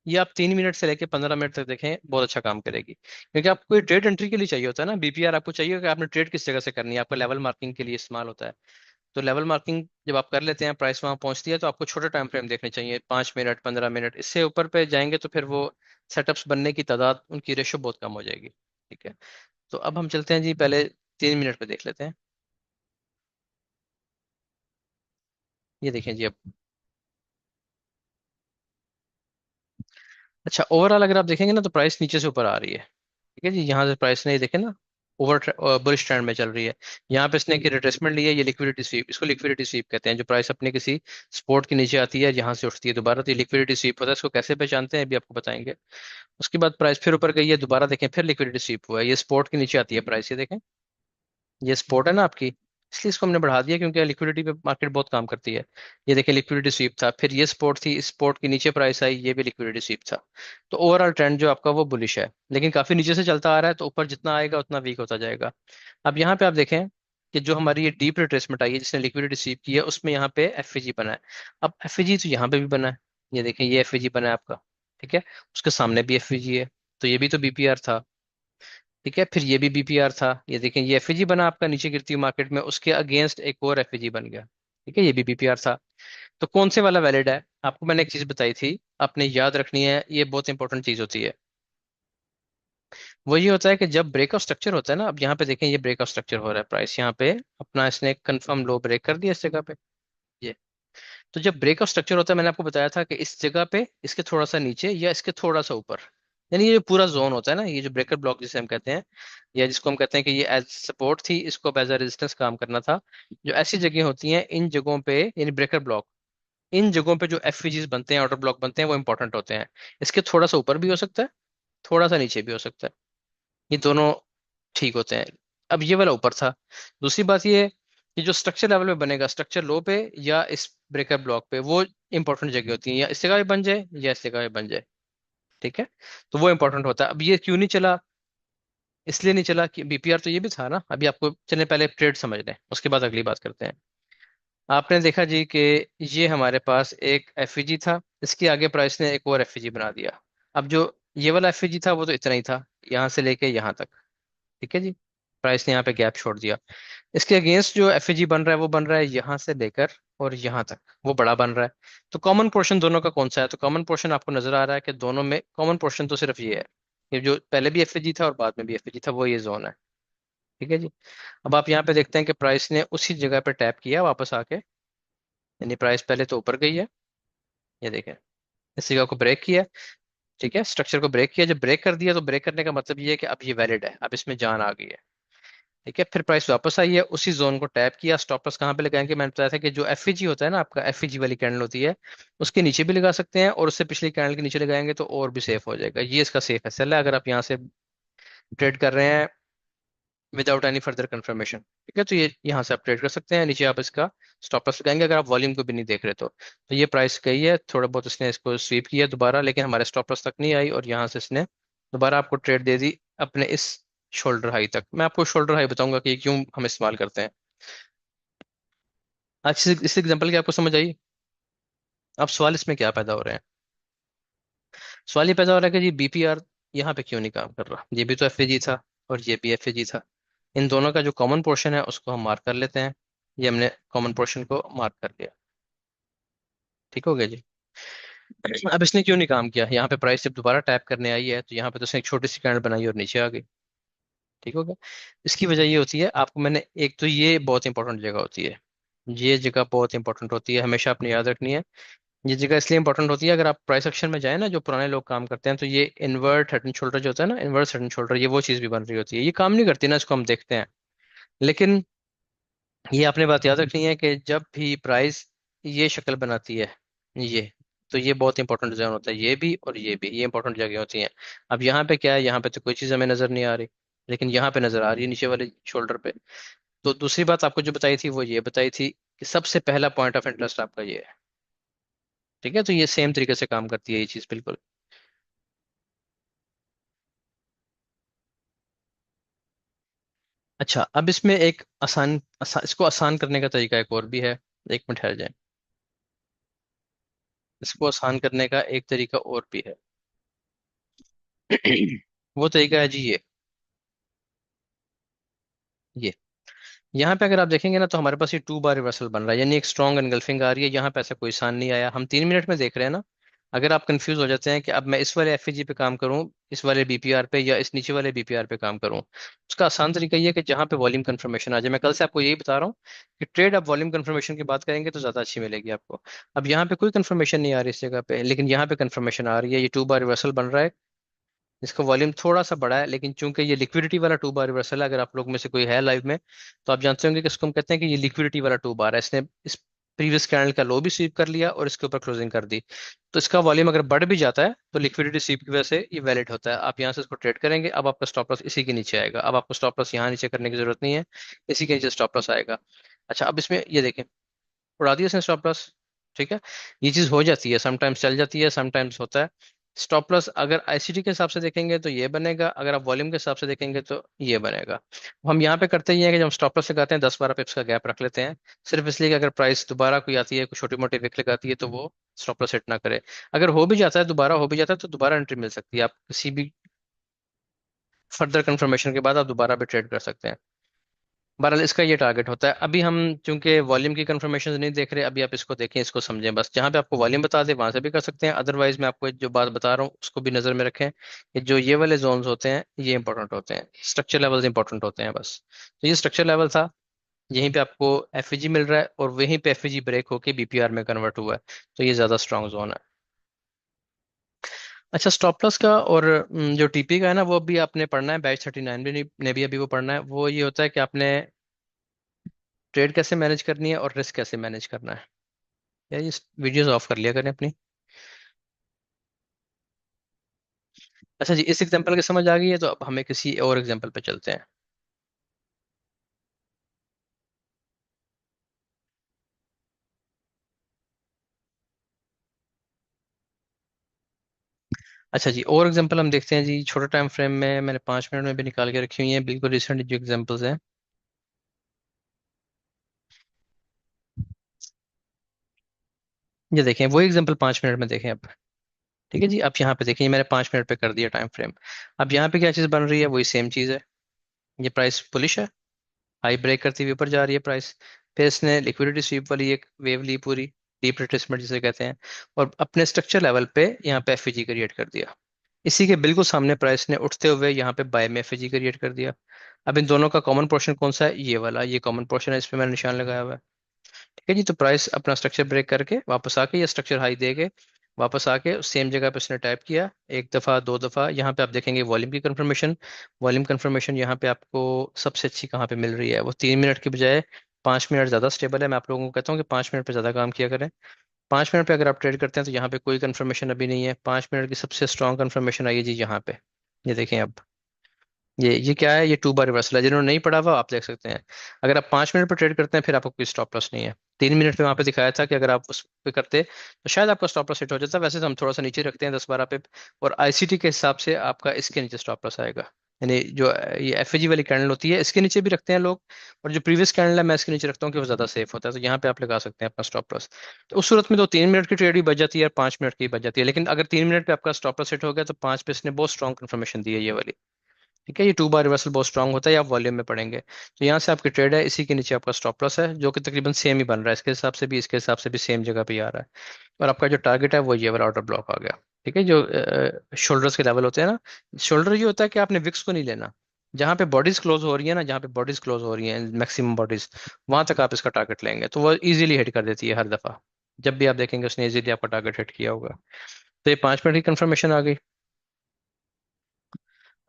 Speaker 1: ये आप 3 मिनट से लेके 15 मिनट तक देखें, बहुत अच्छा काम करेगी, क्योंकि आपको कोई ट्रेड एंट्री के लिए चाहिए होता है ना, बीपीआर आपको चाहिए कि आपने ट्रेड किस जगह से करनी है, आपका लेवल मार्किंग के लिए इस्तेमाल होता है। तो लेवल मार्किंग जब आप कर लेते हैं, प्राइस वहां पहुंचती है, तो आपको छोटे टाइम फ्रेम देखने चाहिए, 5 मिनट, 15 मिनट। इससे ऊपर पे जाएंगे तो फिर वो सेटअप्स बनने की तादाद, उनकी रेशो बहुत कम हो जाएगी। ठीक है। तो अब हम चलते हैं जी, पहले 3 मिनट पे देख लेते हैं। ये देखें जी अब। अच्छा, ओवरऑल अगर आप देखेंगे ना, तो प्राइस नीचे से ऊपर आ रही है। ठीक है जी, यहाँ से प्राइस ने देखे ना, ओवर बुलिश ट्रेंड में चल रही है। यहाँ पे इसने की रिट्रेसमेंट ली है, ये लिक्विडिटी स्वीप, इसको लिक्विडिटी स्वीप कहते हैं। जो प्राइस अपने किसी सपोर्ट के नीचे आती है, यहाँ से उठती है दोबारा, तो ये लिक्विडिटी स्वीप होता है। इसको कैसे पहचानते हैं अभी आपको बताएंगे। उसके बाद प्राइस फिर ऊपर गई है, दोबारा देखें, फिर लिक्विडिटी स्वीप हुआ है, ये सपोर्ट के नीचे आती है प्राइस, ये देखें, ये सपोर्ट है ना आपकी, इसलिए इसको हमने बढ़ा दिया, क्योंकि लिक्विडिटी पे मार्केट बहुत काम करती है। ये देखिए, लिक्विडिटी स्वीप था, फिर ये सपोर्ट थी, इस सपोर्ट के नीचे प्राइस आई, ये भी लिक्विडिटी स्वीप था। तो ओवरऑल ट्रेंड जो आपका वो बुलिश है, लेकिन काफी नीचे से चलता आ रहा है, तो ऊपर जितना आएगा उतना वीक होता जाएगा। अब यहाँ पे आप देखें कि जो हमारी ये डीप रिट्रेसमेंट आई है, जिसने लिक्विडिटी स्वीप की है, उसमें यहाँ पे एफईजी बना है। अब एफईजी तो यहाँ पे भी बना है, ये देखें, ये एफईजी बना है आपका। ठीक है, उसके सामने भी एफईजी है, तो ये भी तो बीपीआर था। ठीक है, फिर ये भी बीपीआर था, ये देखें, ये एफईजी बना आपका नीचे गिरती हुई मार्केट में, उसके अगेंस्ट एक और एफईजी बन गया। ठीक है, ये भी बीपीआर था। तो कौन से वाला वैलिड है? आपको मैंने एक चीज बताई थी, आपने याद रखनी है, ये बहुत इंपॉर्टेंट चीज होती है। वो ये होता है कि जब ब्रेकआउट स्ट्रक्चर होता है ना, अब यहाँ पे देखें, ये ब्रेकआउट स्ट्रक्चर हो रहा है, प्राइस यहाँ पे अपना इसने कंफर्म लो ब्रेक कर दिया इस जगह पे। ये, तो जब ब्रेकआउट स्ट्रक्चर होता है, मैंने आपको बताया था कि इस जगह पे, इसके थोड़ा सा नीचे या इसके थोड़ा सा ऊपर, यानी ये जो पूरा जोन होता है ना, ये जो ब्रेकर ब्लॉक जिसे हम कहते हैं, या जिसको हम कहते हैं कि ये एज सपोर्ट थी, इसको अब एज अ रेजिस्टेंस काम करना था। जो ऐसी जगह होती हैं, इन जगहों पे, यानी ब्रेकर ब्लॉक, इन जगहों पे जो एफवीजीज बनते हैं, ऑर्डर ब्लॉक बनते हैं, वो इंपॉर्टेंट होते हैं। इसके थोड़ा सा ऊपर भी हो सकता है, थोड़ा सा नीचे भी हो सकता है, ये दोनों ठीक होते हैं। अब ये वाला ऊपर था। दूसरी बात ये है कि जो स्ट्रक्चर लेवल में बनेगा, स्ट्रक्चर लो पे या इस ब्रेकर ब्लॉक पे, वो इंपॉर्टेंट जगह होती है, या इस जगह पे बन जाए या इस जगह पे बन जाए। ठीक है, तो वो इंपॉर्टेंट होता है। अब ये क्यों नहीं चला? इसलिए नहीं चला कि बीपीआर तो ये भी था ना। अभी आपको चले पहले ट्रेड समझ लें, उसके बाद अगली बात करते हैं। आपने देखा जी कि ये हमारे पास एक एफईजी था, इसके आगे प्राइस ने एक और एफईजी बना दिया। अब जो ये वाला एफईजी था वो तो इतना ही था, यहाँ से लेके यहाँ तक। ठीक है जी, प्राइस ने यहाँ पे गैप छोड़ दिया। इसके अगेंस्ट जो एफईजी बन रहा है वो बन रहा है यहाँ से लेकर और यहाँ तक, वो बड़ा बन रहा है। तो कॉमन पोर्शन दोनों का कौन सा है? तो कॉमन पोर्शन आपको नजर आ रहा है कि दोनों में कॉमन पोर्शन तो सिर्फ ये है, ये जो पहले भी एफईजी था और बाद में भी एफईजी था, वो ये जोन है। ठीक है जी। अब आप यहाँ पे देखते हैं कि प्राइस ने उसी जगह पे टैप किया वापस आके, यानी प्राइस पहले तो ऊपर गई है, ये देखें, इस जगह को ब्रेक किया। ठीक है, स्ट्रक्चर को ब्रेक किया, जब ब्रेक कर दिया तो ब्रेक करने का मतलब ये है कि अब ये वैलिड है, अब इसमें जान आ गई है। ठीक है, फिर प्राइस वापस आई है, उसी जोन को टैप किया। स्टॉप लॉस कहाँ पे लगाएंगे? मैंने बताया था कि जो एफईजी होता है ना आपका, एफईजी वाली कैंडल होती है, उसके नीचे भी लगा सकते हैं, और उससे पिछली कैंडल के नीचे लगाएंगे तो और भी सेफ हो जाएगा। ये इसका सेफ है सेल है, अगर आप यहाँ से ट्रेड कर रहे हैं विदाउट एनी फर्दर कंफर्मेशन। ठीक है, तो ये यहाँ से आप ट्रेड कर सकते हैं। नीचे आप इसका स्टॉप लॉस लगाएंगे अगर आप वॉल्यूम को भी नहीं देख रहे तो ये प्राइस गई है थोड़ा बहुत, इसने इसको स्वीप किया दोबारा, लेकिन हमारे स्टॉप लॉस तक नहीं आई, और यहाँ से इसने दोबारा आपको ट्रेड दे दी अपने इस शोल्डर हाई तक। मैं आपको शोल्डर हाई बताऊंगा कि ये क्यों हम इस्तेमाल करते हैं। आज इस एग्जांपल की आपको समझ आई? अब सवाल इसमें क्या पैदा हो रहे हैं? सवाल ये पैदा हो रहा है कि जी बीपीआर यहाँ पे क्यों नहीं काम कर रहा? ये भी तो एफएजी था और ये भी एफएजी था, इन दोनों का जो कॉमन पोर्शन है उसको हम मार्क कर लेते हैं। ये हमने कॉमन पोर्शन को मार्क कर लिया। ठीक हो गया जी। अब इसने क्यों नहीं काम किया? यहाँ पे प्राइस जब दोबारा टैप करने आई है तो यहाँ पे तो उसने एक छोटी सी कैंडल बनाई और नीचे आ गई। ठीक हो गया। इसकी वजह ये होती है, आपको मैंने एक तो ये बहुत इंपॉर्टेंट जगह होती है, ये जगह बहुत इंपॉर्टेंट होती है, हमेशा आपने याद रखनी है। ये जगह इसलिए इंपॉर्टेंट होती है, अगर आप प्राइस एक्शन में जाए ना, जो पुराने लोग काम करते हैं, तो ये इनवर्ट हेड एंड शोल्डर जो होता है ना, इनवर्स हेड एंड शोल्डर, ये वो चीज़ भी बन रही होती है। ये काम नहीं करती ना, इसको हम देखते हैं, लेकिन ये आपने बात याद रखनी है कि जब भी प्राइस ये शक्ल बनाती है, ये, तो ये बहुत इंपॉर्टेंट जोन होता है, ये भी और ये भी, ये इंपॉर्टेंट जगह होती हैं। अब यहाँ पे क्या है? यहाँ पे तो कोई चीज़ हमें नजर नहीं आ रही, लेकिन यहाँ पे नजर आ रही है नीचे वाले शोल्डर पे। तो दूसरी बात आपको जो बताई थी वो ये बताई थी कि सबसे पहला पॉइंट ऑफ इंटरेस्ट आपका ये है। ठीक है, तो ये सेम तरीके से काम करती है ये चीज़ बिल्कुल। अच्छा, अब इसमें एक इसको आसान करने का तरीका एक और भी है। एक मिनट ठहर जाए, इसको आसान करने का एक तरीका और भी है। वो तरीका है जी ये यहाँ पे अगर आप देखेंगे ना, तो हमारे पास ये 2 बार रिवर्सल बन रहा है, यानी एक स्ट्रॉन्ग एनगल्फिंग आ रही है। यहाँ पे ऐसा कोई सान नहीं आया, हम 3 मिनट में देख रहे हैं ना। अगर आप कंफ्यूज हो जाते हैं कि अब मैं इस वाले एफईजी पे काम करूं, इस वाले बीपीआर पे, या इस नीचे वाले बीपीआर पे काम करूं, उसका आसान तरीका ये है कि जहाँ पे वॉल्यूम कंफर्मेशन आ जाए। मैं कल से आपको यही बता रहा हूँ कि ट्रेड आप वॉल्यूम कंफर्मेशन की बात करेंगे तो ज्यादा अच्छी मिलेगी आपको। अब यहाँ पे कोई कंफर्मेशन नहीं आ रही इस जगह पे, लेकिन यहाँ पे कंफर्मेशन आ रही है, ये 2 बार रिवर्सल बन रहा है। इसका वॉल्यूम थोड़ा सा बड़ा है, लेकिन चूंकि ये लिक्विडिटी वाला 2 बार रिवर्सल है, अगर आप लोग में से कोई है लाइव में तो आप जानते होंगे कि इसको हम कहते हैं कि ये लिक्विडिटी वाला 2 बार है। इसने इस प्रीवियस कैंडल का लो भी स्वीप कर लिया और इसके ऊपर क्लोजिंग कर दी। तो इसका वॉल्यूम अगर बढ़ भी जाता है तो लिक्विडिटी स्वीप की वजह से ये वैलिड होता है। आप यहाँ से इसको ट्रेड करेंगे, अब आपका स्टॉप लॉस इसी के नीचे आएगा। अब आपको स्टॉप लॉस यहाँ नीचे करने की जरूरत नहीं है, इसी के नीचे स्टॉप लॉस आएगा। अच्छा, अब इसमें ये देखें, उड़ा दिया इसने स्टॉप लॉस। ठीक है, ये चीज हो जाती है, समटाइम्स चल जाती है, समटाइम्स होता है। स्टॉप लॉस अगर आईसीटी के हिसाब से देखेंगे तो ये बनेगा, अगर आप वॉल्यूम के हिसाब से देखेंगे तो ये बनेगा। हम यहाँ पे करते ही हैं कि जब हम स्टॉप लॉस लगाते हैं 10-12 पिप्स का गैप रख लेते हैं, सिर्फ इसलिए कि अगर प्राइस दोबारा कोई आती है, कोई छोटी मोटी विक लगाती है, तो वो स्टॉप लॉस हिट ना करे। अगर हो भी जाता है, दोबारा हो भी जाता है, तो दोबारा एंट्री मिल सकती है, आप किसी भी फर्दर कंफर्मेशन के बाद आप दोबारा भी ट्रेड कर सकते हैं। बहरहाल इसका ये टारगेट होता है। अभी हम चूंकि वॉल्यूम की कंफर्मेशन नहीं देख रहे, अभी आप इसको देखें, इसको समझें, बस जहाँ पे आपको वॉल्यूम बता दे वहां से भी कर सकते हैं। अदरवाइज मैं आपको जो बात बता रहा हूँ उसको भी नजर में रखें कि जो ये वाले जोन्स होते हैं ये इंपॉर्टेंट होते हैं, स्ट्रक्चर लेवल्स इंपॉर्टेंट होते हैं बस। तो ये स्ट्रक्चर लेवल था, यहीं पे आपको एफईजी मिल रहा है और वहीं पे एफईजी ब्रेक होके बीपीआर में कन्वर्ट हुआ है, तो ये ज्यादा स्ट्रांग जोन है। अच्छा, स्टॉप लॉस का और जो टीपी का है ना, वो भी आपने पढ़ना है, बैच 39 भी ने भी अभी वो पढ़ना है। वो ये होता है कि आपने ट्रेड कैसे मैनेज करनी है और रिस्क कैसे मैनेज करना है। यार ये वीडियोस ऑफ कर लिया करें अपनी। अच्छा जी, इस एग्जांपल की समझ आ गई है, तो अब हमें किसी और एग्जांपल पे चलते हैं। अच्छा जी, और एग्जांपल हम देखते हैं जी, छोटे टाइम फ्रेम में मैंने 5 मिनट में भी निकाल के रखी हुई है, बिल्कुल रिसेंट जो एग्जांपल्स हैं। ये देखें वही एग्जांपल 5 मिनट में देखें अब। ठीक है जी, अब यहाँ पे देखें, ये मैंने 5 मिनट पे कर दिया टाइम फ्रेम। अब यहाँ पे क्या चीज़ बन रही है, वही सेम चीज़ है। ये प्राइस बुलिश है, हाई ब्रेक करती हुई ऊपर जा रही है प्राइस। फिर इसने लिक्विडिटी स्वीप वाली एक वेव ली पूरी, डीप रिट्रेसमेंट जिसे कहते हैं, और अपने स्ट्रक्चर लेवल पे यहाँ पे एफईजी क्रिएट कर दिया। इसी के बिल्कुल सामने प्राइस ने उठते हुए यहाँ पे बाय में एफईजी क्रिएट कर दिया। अब इन दोनों का कॉमन पोर्शन कौन सा है, ये वाला, ये कॉमन पोर्शन है, इस पे मैंने निशान लगाया हुआ है। ठीक है जी, तो प्राइस अपना स्ट्रक्चर ब्रेक करके वापस आके, या स्ट्रक्चर हाई दे के वापस आके सेम जगह पे उसने टाइप किया, एक दफ़ा दो दफ़ा। यहाँ पे आप देखेंगे वॉल्यूम की कंफर्मेशन। वॉल्यूम कंफर्मेशन यहाँ पे आपको सबसे अच्छी कहाँ पे मिल रही है, वो 3 मिनट की बजाय 5 मिनट ज़्यादा स्टेबल है। मैं आप लोगों को कहता हूँ कि 5 मिनट पे ज़्यादा काम किया करें। 5 मिनट पे अगर आप ट्रेड करते हैं तो यहाँ पे कोई कंफर्मेशन अभी नहीं है। 5 मिनट की सबसे स्ट्रॉन्ग कंफर्मेशन आई है जी यहाँ पे। ये देखें अब, ये क्या है, ये टू बार रिवर्सल है। जिन्होंने नहीं पढ़ा हुआ आप देख सकते हैं। अगर आप 5 मिनट पर ट्रेड करते हैं फिर आपको कोई स्टॉप लॉस नहीं है। 3 मिनट पे वहां पे दिखाया था कि अगर आप उस पे करते तो शायद आपका स्टॉप लॉस हिट हो जाता। वैसे तो हम थोड़ा सा नीचे रखते हैं 10-12 पे, और आईसीटी के हिसाब से आपका इसके नीचे स्टॉप लॉस आएगा। यानी जो ये एफएजी वाली कैंडल होती है इसके नीचे भी रखते हैं लोग, और जो प्रीवियस कैंडल है मैं इसके नीचे रखता हूँ कि वो ज्यादा सेफ होता है। तो यहाँ पे आप लगा सकते हैं अपना स्टॉप लॉस। तो उस सूरत में तो 3 मिनट की ट्रेड भी बच जाती है और 5 मिनट की बच जाती है। लेकिन अगर 3 मिनट पे आपका स्टॉप लॉस हिट हो गया तो 5 पे इसने बहुत स्ट्रॉन्ग कंफर्मेशन दी है ये वाली। ठीक है, ये टू बार रिवर्सल बहुत स्ट्रांग होता है, ये आप वॉल्यूम में पढ़ेंगे। तो यहाँ से आपकी ट्रेड है, इसी के नीचे आपका स्टॉप लॉस है जो कि तकरीबन सेम ही बन रहा है, इसके हिसाब से भी इसके हिसाब से भी सेम जगह पे ही आ रहा है। और आपका जो टारगेट है वो ये वाला ऑर्डर ब्लॉक आ गया। ठीक है, जो शोल्डर्स के लेवल होते हैं ना, शोल्डर ये होता है कि आपने विक्स को नहीं लेना। जहाँ पे बॉडीज क्लोज हो रही है ना, जहाँ पे बॉडीज क्लोज हो रही हैं मैक्सिमम बॉडीज, वहां तक आप इसका टारगेट लेंगे तो वो इजीली हिट कर देती है हर दफा। जब भी आप देखेंगे उसने इजीली आपका टारगेट हिट किया होगा। तो ये 5 मिनट की कंफर्मेशन आ गई।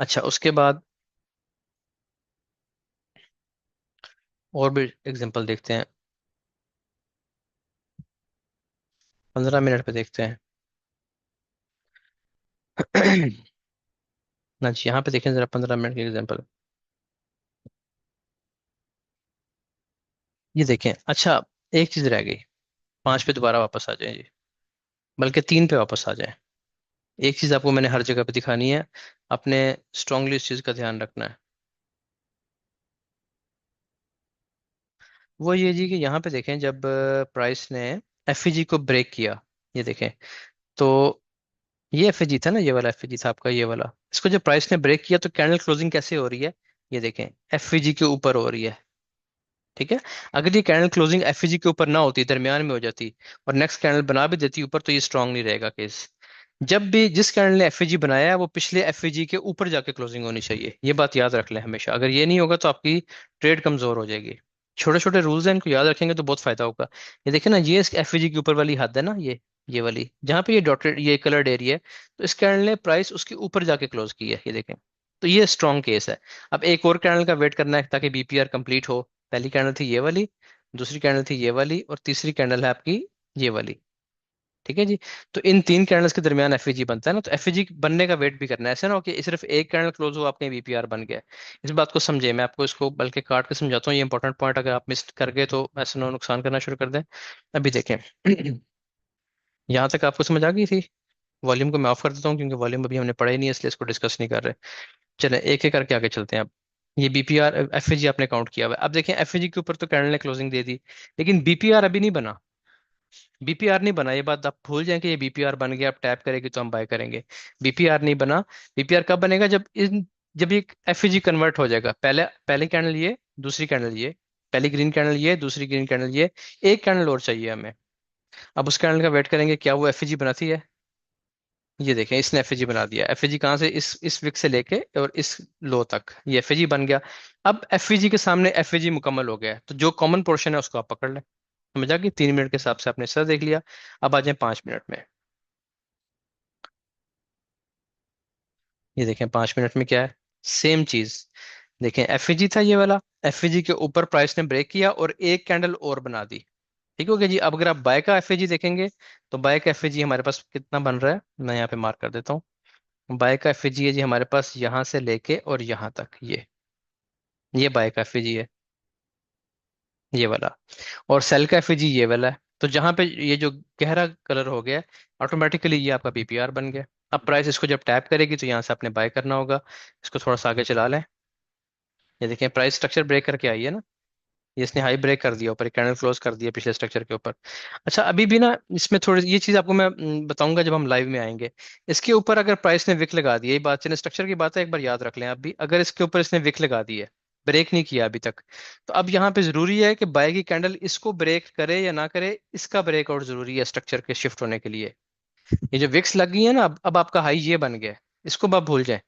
Speaker 1: अच्छा, उसके बाद और भी एग्जांपल देखते हैं। 15 मिनट पे देखते हैं। ना जी, यहाँ पे देखें जरा 15 मिनट की एग्जांपल। ये देखें। अच्छा, एक चीज रह गई, 5 पे दोबारा वापस आ जाए जी, बल्कि 3 पे वापस आ जाए। एक चीज आपको मैंने हर जगह पे दिखानी है, अपने स्ट्रांगली इस चीज का ध्यान रखना है। वो ये जी कि यहाँ पे देखें जब प्राइस ने एफईजी को ब्रेक किया, ये देखें, तो ये एफईजी था ना, ये वाला एफईजी था आपका, ये वाला। इसको जब प्राइस ने ब्रेक किया तो कैंडल क्लोजिंग कैसे हो रही है, ये देखें, एफईजी के ऊपर हो रही है। ठीक है, अगर ये कैंडल क्लोजिंग एफईजी के ऊपर ना होती, दरमियान में हो जाती और नेक्स्ट कैंडल बना भी देती ऊपर, तो ये स्ट्रांग नहीं रहेगा केस। जब भी जिस कैंडल ने एफईजी बनाया है वो पिछले एफईजी के ऊपर जाके क्लोजिंग होनी चाहिए, ये बात याद रख लें हमेशा। अगर ये नहीं होगा तो आपकी ट्रेड कमजोर हो जाएगी। छोटे छोटे रूल्स हैं, इनको याद रखेंगे तो बहुत फायदा होगा। ये देखिए ना, ये इस एफईजी के ऊपर वाली हद है ना, ये वाली जहाँ पे ये डॉटेड ये कलर्ड एरिया है, तो इस कैंडल ने प्राइस उसके ऊपर जाके क्लोज की है, ये देखें। तो ये स्ट्रॉन्ग केस है। अब एक और कैंडल का वेट करना है ताकि बीपीआर कंप्लीट हो। पहली कैंडल थी ये वाली, दूसरी कैंडल थी ये वाली, और तीसरी कैंडल है आपकी ये वाली। ठीक है जी, तो इन तीन कैंडल्स के दरमियान एफईजी बनता है ना, तो एफईजी बनने का वेट भी करना है। ऐसे ना हो कि सिर्फ एक कैंडल क्लोज हो आपके बीपीआर बन गया। इस बात को समझे, मैं आपको इसको बल्कि काट के समझाता हूँ, ये इंपॉर्टेंट पॉइंट अगर आप मिस कर गए तो ऐसे ना नुकसान करना शुरू कर दें। अभी देखें। यहाँ तक आपको समझ आ गई थी। वॉल्यूम को मैं ऑफ कर देता हूँ क्योंकि वॉल्यूम अभी हमने पढ़ा ही नहीं है, इसलिए इसको डिस्कस नहीं कर रहे। चलें एक एक करके आगे चलते हैं अब। ये बीपीआर एफएजी आपने काउंट किया हुआ है। अब देखें, एफएजी के ऊपर तो कैंडल ने क्लोजिंग दे दी, लेकिन बीपीआर अभी नहीं बना। बीपीआर नहीं बना, ये बात आप भूल जाएं कि ये बीपीआर बन गया, आप टैप करेंगे तो हम बाय करेंगे। बीपीआर नहीं बना। बीपीआर कब बनेगा, जब ये एफईजी कन्वर्ट हो जाएगा। पहले पहली कैंडल ये, दूसरी कैंडल ये, पहली ग्रीन कैंडल ये, दूसरी ग्रीन कैंडल ये, एक कैंडल और चाहिए हमें। अब उस कैंडल का वेट करेंगे, क्या वो एफईजी बनाती है। ये देखें, इसने एफएजी बना दिया। एफएजी कहाँ से, इस विक से लेके और इस लो तक ये एफएजी बन गया। अब एफएजी के सामने एफएजी मुकम्मल हो गया है, तो जो कॉमन पोर्शन है उसको आप पकड़ लें। समझ आ गई, 3 मिनट के हिसाब से आपने सर देख लिया। अब आ जाए 5 मिनट में। ये देखें 5 मिनट में क्या है, सेम चीज। देखें, एफएजी था ये वाला, एफएजी के ऊपर प्राइस ने ब्रेक किया और एक कैंडल और बना दी। ठीक हो गया जी। अब अगर आप बाय का एफएजी देखेंगे तो बाय का एफएजी हमारे पास कितना बन रहा है, मैं यहाँ पे मार्क कर देता हूँ। बाय का एफएजी है जी हमारे पास यहाँ से लेके और यहाँ तक, ये बाय का एफएजी है, ये वाला। और सेल का एफएजी ये वाला है। तो जहां पे ये जो गहरा कलर हो गया, ऑटोमेटिकली ये आपका पीपीआर बन गया। अब प्राइस इसको जब टैप करेगी तो यहाँ से आपने बाय करना होगा। इसको थोड़ा सा आगे चला लें। ये देखें, प्राइस स्ट्रक्चर ब्रेक करके आई है ना। ये इसने हाई ब्रेक कर दिया ऊपर, कैंडल क्लोज कर दिया पिछले स्ट्रक्चर के ऊपर। अच्छा अभी भी ना इसमें थोड़ी ये चीज आपको मैं बताऊंगा जब हम लाइव में आएंगे। इसके ऊपर अगर प्राइस ने विक लगा दी, यही बात चले स्ट्रक्चर की बात है, एक बार याद रख लें आप भी, अगर इसके ऊपर इसने विक लगा दी है, ब्रेक नहीं किया अभी तक, तो अब यहाँ पे जरूरी है कि बाय की कैंडल इसको ब्रेक करे या ना करे, इसका ब्रेकआउट जरूरी है स्ट्रक्चर के शिफ्ट होने के लिए। ये जो विक्स लग गई है ना, अब आपका हाई ये बन गया है, इसको अब आप भूल जाए।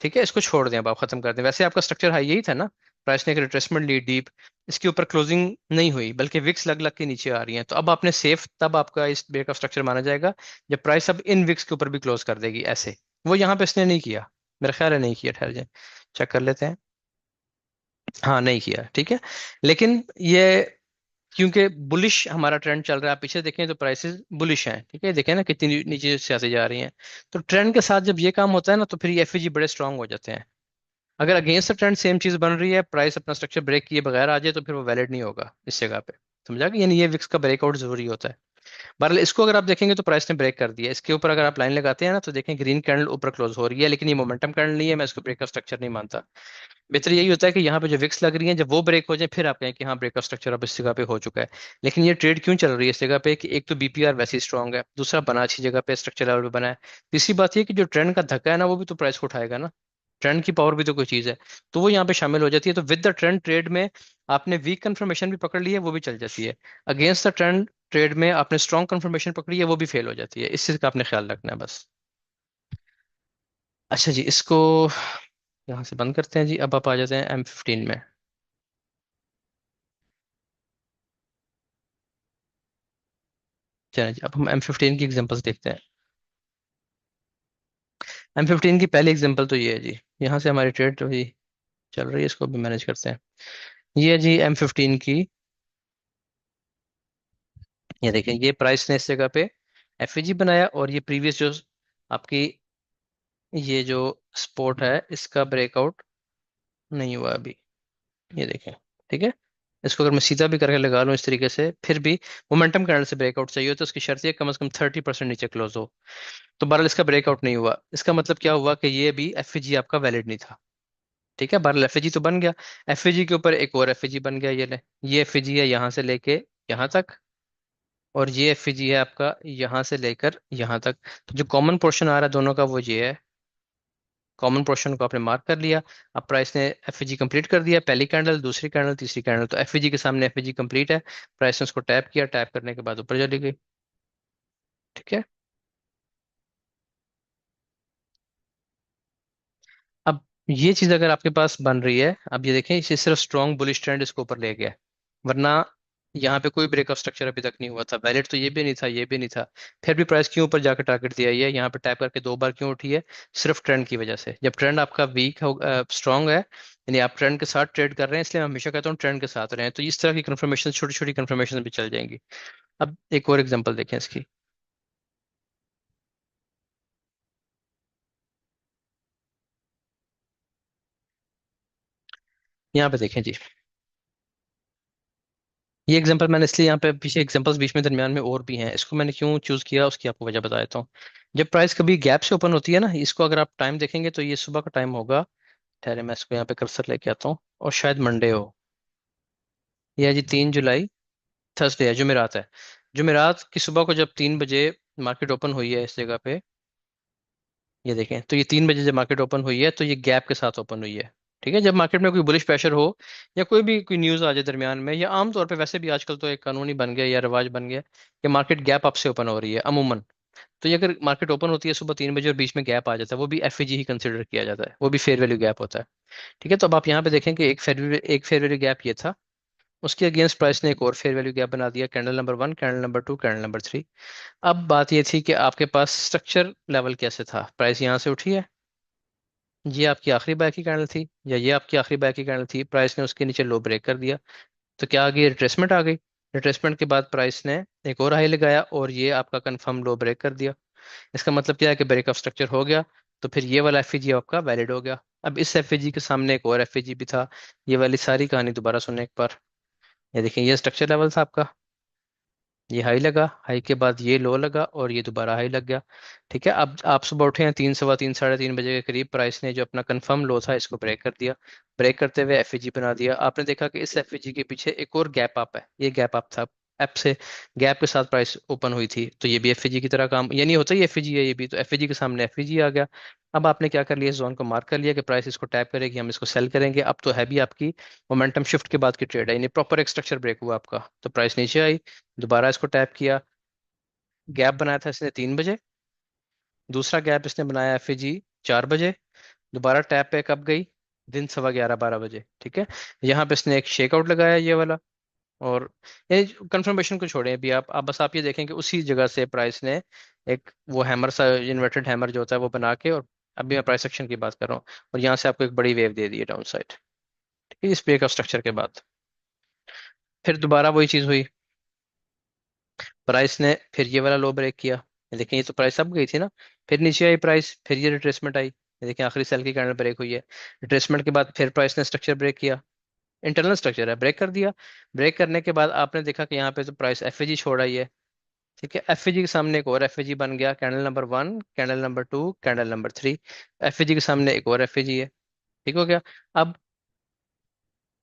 Speaker 1: ठीक है, इसको छोड़ दें, अब आप खत्म कर दें। वैसे आपका स्ट्रक्चर हाई यही था ना, प्राइस ने एक रिट्रेसमेंट ली डीप, इसके ऊपर क्लोजिंग नहीं हुई बल्कि विक्स लग लग के नीचे आ रही हैं, तो अब आपने सेफ, तब आपका इस ब्रेक ऑफ स्ट्रक्चर माना जाएगा जब प्राइस अब इन विक्स के ऊपर भी क्लोज कर देगी ऐसे। वो यहाँ पे इसने नहीं किया, मेरा ख्याल है नहीं किया, ठहर जाए चेक कर लेते हैं। हाँ नहीं किया, ठीक है। लेकिन ये क्योंकि बुलिश हमारा ट्रेंड चल रहा है, आप पीछे देखें तो प्राइसेस बुलिश हैं, ठीक है, देखें ना कितनी नीचे से आती जा रही हैं। तो ट्रेंड के साथ जब ये काम होता है ना, तो फिर ये एफईजी बड़े स्ट्रांग हो जाते हैं। अगर अगेंस्ट द ट्रेंड सेम चीज बन रही है, प्राइस अपना स्ट्रक्चर ब्रेक किए बगैर आ जाए, तो फिर वो वैलिड नहीं होगा इस जगह पे। समझा कि यानी ये विक्स का ब्रेकआउट जरूरी होता है। बहरहाल इसको अगर आप देखेंगे तो प्राइस ने ब्रेक कर दिया, इसके ऊपर अगर आप लाइन लगाते हैं ना, तो देखें ग्रीन कैंडल ऊपर क्लोज हो रही है, लेकिन ये मोमेंटम कैंडल नहीं है, मैं इसको ब्रेक ऑफ स्ट्रक्चर नहीं मानता। बेहतर यही होता है कि यहाँ पे जो विक्स लग रही हैं जब वो ब्रेक हो जाए, फिर आप कहें कि हाँ ब्रेक ऑफ स्ट्रक्चर अब इस जगह पे हो चुका है। लेकिन ये ट्रेड क्यों चल रही है इस जगह पे, कि एक तो बीपीआर वैसे ही स्ट्रांग है, दूसरा बना अच्छी जगह पे स्ट्रक्चर लेवल पे बना है, तीसरी बात ये कि जो ट्रेंड का धक्का है ना, वो भी तो प्राइस को उठाएगा ना। ट्रेंड की पावर भी तो कोई चीज है, तो वो यहाँ पे शामिल हो जाती है। तो विद द ट्रेंड ट्रेड में आपने वीक कंफर्मेशन भी पकड़ ली है, वो भी चल जाती है। अगेंस्ट द ट्रेंड ट्रेड में आपने स्ट्रॉन्ग कंफर्मेशन पकड़ी है, वो भी फेल हो जाती है। इस चीज का आपने ख्याल रखना है बस। अच्छा जी, इसको यहाँ से बंद करते हैं जी। अब आप आ जाते हैं M15 में। चलिए जी, अब हम M15 की एग्जांपल्स देखते हैं। M15 की पहली एग्जांपल तो ये है जी, यहाँ से हमारी ट्रेड तो ही चल रही है, इसको भी मैनेज करते हैं। ये है जी M15 की, ये देखें, ये प्राइस ने इस जगह पे एफईजी बनाया, और ये प्रीवियस जो आपकी ये जो सपोर्ट है, इसका ब्रेकआउट नहीं हुआ अभी, ये देखें। ठीक है, इसको अगर मैं सीधा भी करके लगा लूँ इस तरीके से, फिर भी मोमेंटम कैंडल से ब्रेकआउट चाहिए, तो उसकी शर्त है कम से कम 30% नीचे क्लोज हो। तो बहरहाल इसका ब्रेकआउट नहीं हुआ, इसका मतलब क्या हुआ कि ये भी एफईजी आपका वैलिड नहीं था। ठीक है, बहरहाल एफईजी तो बन गया, एफईजी के ऊपर एक और एफईजी बन गया, ये ले, ये एफईजी है यहाँ से लेके यहाँ तक, और ये एफईजी है आपका यहाँ से लेकर यहाँ तक। तो जो कॉमन पोर्शन आ रहा है दोनों का वो ये है, कॉमन पोर्शन को आपने मार्क कर लिया। अब प्राइस ने एफईजी कंप्लीट कर दिया, पहली कैंडल, दूसरी कैंडल, तीसरी कैंडल, तो एफईजी के सामने एफईजी कंप्लीट है। प्राइस ने उसको टैप किया, टैप करने के बाद ऊपर चली गई। ठीक है, अब ये चीज अगर आपके पास बन रही है, अब ये देखें, इसे सिर्फ स्ट्रॉन्ग बुलिश ट्रेंड इसको ऊपर ले गया है, वरना यहाँ पे कोई ब्रेक ऑफ स्ट्रक्चर अभी तक नहीं हुआ था, वैलिड तो ये भी नहीं था, ये भी नहीं था। फिर भी प्राइस क्यों ऊपर जाकर टारगेट दिया, ये यहाँ पे टैप करके दो बार क्यों उठी है, सिर्फ ट्रेंड की वजह से। जब ट्रेंड आपका वीक हो, स्ट्रांग है, यानी आप ट्रेंड के साथ ट्रेड कर रहे हैं, इसलिए मैं हमेशा कहता हूँ ट्रेंड के साथ रहें, तो इस तरह की कंफर्मेशन, छोटी छोटी कंफर्मेशन भी चल जाएंगी। अब एक और एग्जांपल देखें इसकी, यहाँ पे देखें जी। ये एग्जांपल मैंने इसलिए यहाँ पे, पीछे एग्जांपल्स बीच में दरमियान में और भी हैं, इसको मैंने क्यों चूज किया उसकी आपको वजह बता देता हूँ। जब प्राइस कभी गैप से ओपन होती है ना, इसको अगर आप टाइम देखेंगे तो ये सुबह का टाइम होगा, ठहरे मैं इसको यहाँ पे कर्सर लेके आता हूँ, और शायद मंडे हो। ये है जी 3 जुलाई, थर्सडे है, जुमेरात है। जुमेरात की सुबह को जब 3 बजे मार्केट ओपन हुई है इस जगह पे, ये देखें, तो ये 3 बजे जब मार्केट ओपन हुई है, तो ये गैप के साथ ओपन हुई है। ठीक है, जब मार्केट में कोई बुलिश प्रेशर हो, या कोई भी कोई न्यूज आ जाए दरमियान में, या आमतौर पे वैसे भी आजकल तो एक कानून ही बन गया या रिवाज बन गया कि मार्केट गैप अप से ओपन हो रही है अमूमन, तो ये अगर मार्केट ओपन होती है सुबह 3 बजे और बीच में गैप आ जाता है, वो भी एफईजी ही कंसिडर किया जाता है, वो भी फेयर वैल्यू गैप होता है। ठीक है, तो अब आप यहाँ पे देखें कि एक फेयर वैल्यू गैप ये था, उसके अगेंस्ट प्राइस ने एक और फेयर वैल्यू गैप बना दिया, candle number 1, candle number 2, candle number 3। अब बात ये थी कि आपके पास स्ट्रक्चर लेवल कैसे था, प्राइस यहाँ से उठी है, ये आपकी आखिरी बाय की कैंडल थी, या ये आपकी आखिरी बाय की कैंडल थी, प्राइस ने उसके नीचे लो ब्रेक कर दिया, तो क्या आ गई, रिट्रेसमेंट आ गई। रिट्रेसमेंट के बाद प्राइस ने एक और हाई लगाया, और ये आपका कंफर्म लो ब्रेक कर दिया। इसका मतलब क्या है कि ब्रेक ऑफ स्ट्रक्चर हो गया, तो फिर ये वाला एफईजी आपका वैलिड हो गया। अब इस एफईजी के सामने एक और एफईजी भी था, ये वाली सारी कहानी दोबारा सुनने एक बार। ये देखिए, ये स्ट्रक्चर लेवल था आपका, ये हाई लगा, हाई के बाद ये लो लगा और ये दोबारा हाई लग गया। ठीक है, अब आप सुबह उठे हैं 3 सवा 3 3:30 बजे के करीब, प्राइस ने जो अपना कंफर्म लो था इसको ब्रेक कर दिया। ब्रेक करते हुए एफईजी बना दिया। आपने देखा कि इस एफईजी के पीछे एक और गैप अप है, ये गैप अप था, एप से गैप के साथ प्राइस ओपन हुई थी, तो ये भी एफईजी की तरह काम, यानी होता ही एफईजी है ये भी, तो एफईजी के सामने एफईजी आ गया। अब आपने क्या कर लिया, जोन को मार्क कर लिया कि प्राइस इसको टैप करेगी, हम इसको सेल करेंगे। अब तो है भी आपकी मोमेंटम शिफ्ट के बाद की ट्रेड है, यानी प्रॉपर एक स्ट्रक्चर ब्रेक हुआ आपका, तो प्राइस नीचे आई, दोबारा इसको टैप किया। गैप बनाया था इसने 3 बजे, दूसरा गैप इसने बनाया एफएजी 4 बजे, दोबारा टैप पे कब गई, दिन सवा 11 12 बजे। ठीक है, यहाँ पे इसने एक शेकआउट लगाया ये वाला, और ये कंफर्मेशन को छोड़े अभी, आप बस आप ये देखें कि उसी जगह से प्राइस ने एक वो हैमर सा, इन्वर्टेड हैमर जो होता है वो बना के, और अभी मैं प्राइस एक्शन की बात कर रहा हूँ, और यहाँ से आपको एक बड़ी वेव दे दी है डाउन साइड। ठीक है, इस ब्रेक ऑफ स्ट्रक्चर के बाद फिर दोबारा वही चीज हुई, प्राइस ने फिर ये वाला लो ब्रेक किया। ये देखें, ये तो प्राइस अब गई थी ना, फिर नीचे आई प्राइस, फिर ये रिट्रेसमेंट आई, ये देखें आखिरी सेल की कैंडल ब्रेक हुई है। रिट्रेसमेंट के बाद फिर प्राइस ने स्ट्रक्चर ब्रेक किया, इंटरनल स्ट्रक्चर है, ब्रेक कर दिया। ब्रेक करने के बाद आपने देखा कि यहाँ पे तो प्राइस एफएजी छोड़ आई है। ठीक है, एफएजी के सामने एक और एफएजी बन गया, candle number 1, candle number 2, candle number 3, एफएजी के सामने एक और एफएजी है। ठीक हो गया। अब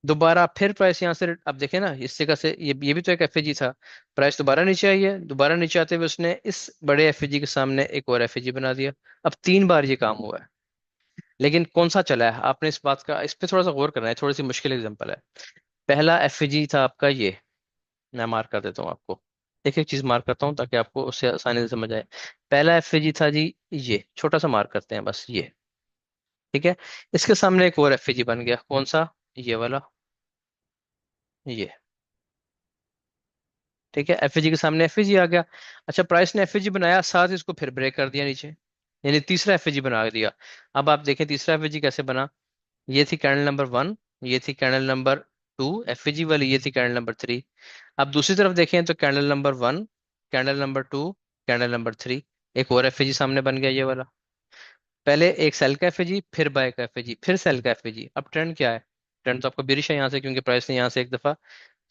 Speaker 1: दोबारा फिर प्राइस यहाँ से, अब देखें ना इस जगह से, ये भी तो एक एफएजी था, प्राइस दोबारा नीचे आई है, दोबारा नीचे आते हुए उसने इस बड़े एफएजी के सामने एक और एफएजी बना दिया। अब 3 बार ये काम हुआ है, लेकिन कौन सा चला है, आपने इस बात का, इस पे थोड़ा सा गौर करना है, थोड़ी सी मुश्किल एग्जांपल है। पहला एफएजी था आपका ये, मैं मार्क कर देता हूँ आपको, एक एक चीज मार्क करता हूँ ताकि आपको उससे आसानी से समझ आए। पहला एफएजी था जी, ये छोटा सा मार्क करते हैं बस ये। ठीक है, इसके सामने एक और एफएजी बन गया, कौन सा, ये वाला, ये। ठीक है, एफएजी के सामने एफएजी आ गया। अच्छा, प्राइस ने एफएजी बनाया, साथ ही इसको फिर ब्रेक कर दिया नीचे, यानी तीसरा एफएजी बना दिया। अब आप देखें तीसरा एफएजी कैसे बना, ये थी कैंडल नंबर 1, ये थी कैंडल नंबर 2 एफएजी वाली, ये थी कैंडल नंबर 3। अब दूसरी तरफ देखें तो candle number 1, candle number 2, candle number 3, एक और एफएजी सामने बन गया ये वाला। पहले एक सेल का एफएजी, फिर बाय का एफएजी, फिर सेल का एफएजी। अब ट्रेंड क्या है, ट्रेंड तो आपको बेरिश है यहाँ से, क्योंकि प्राइस ने यहाँ से एक दफा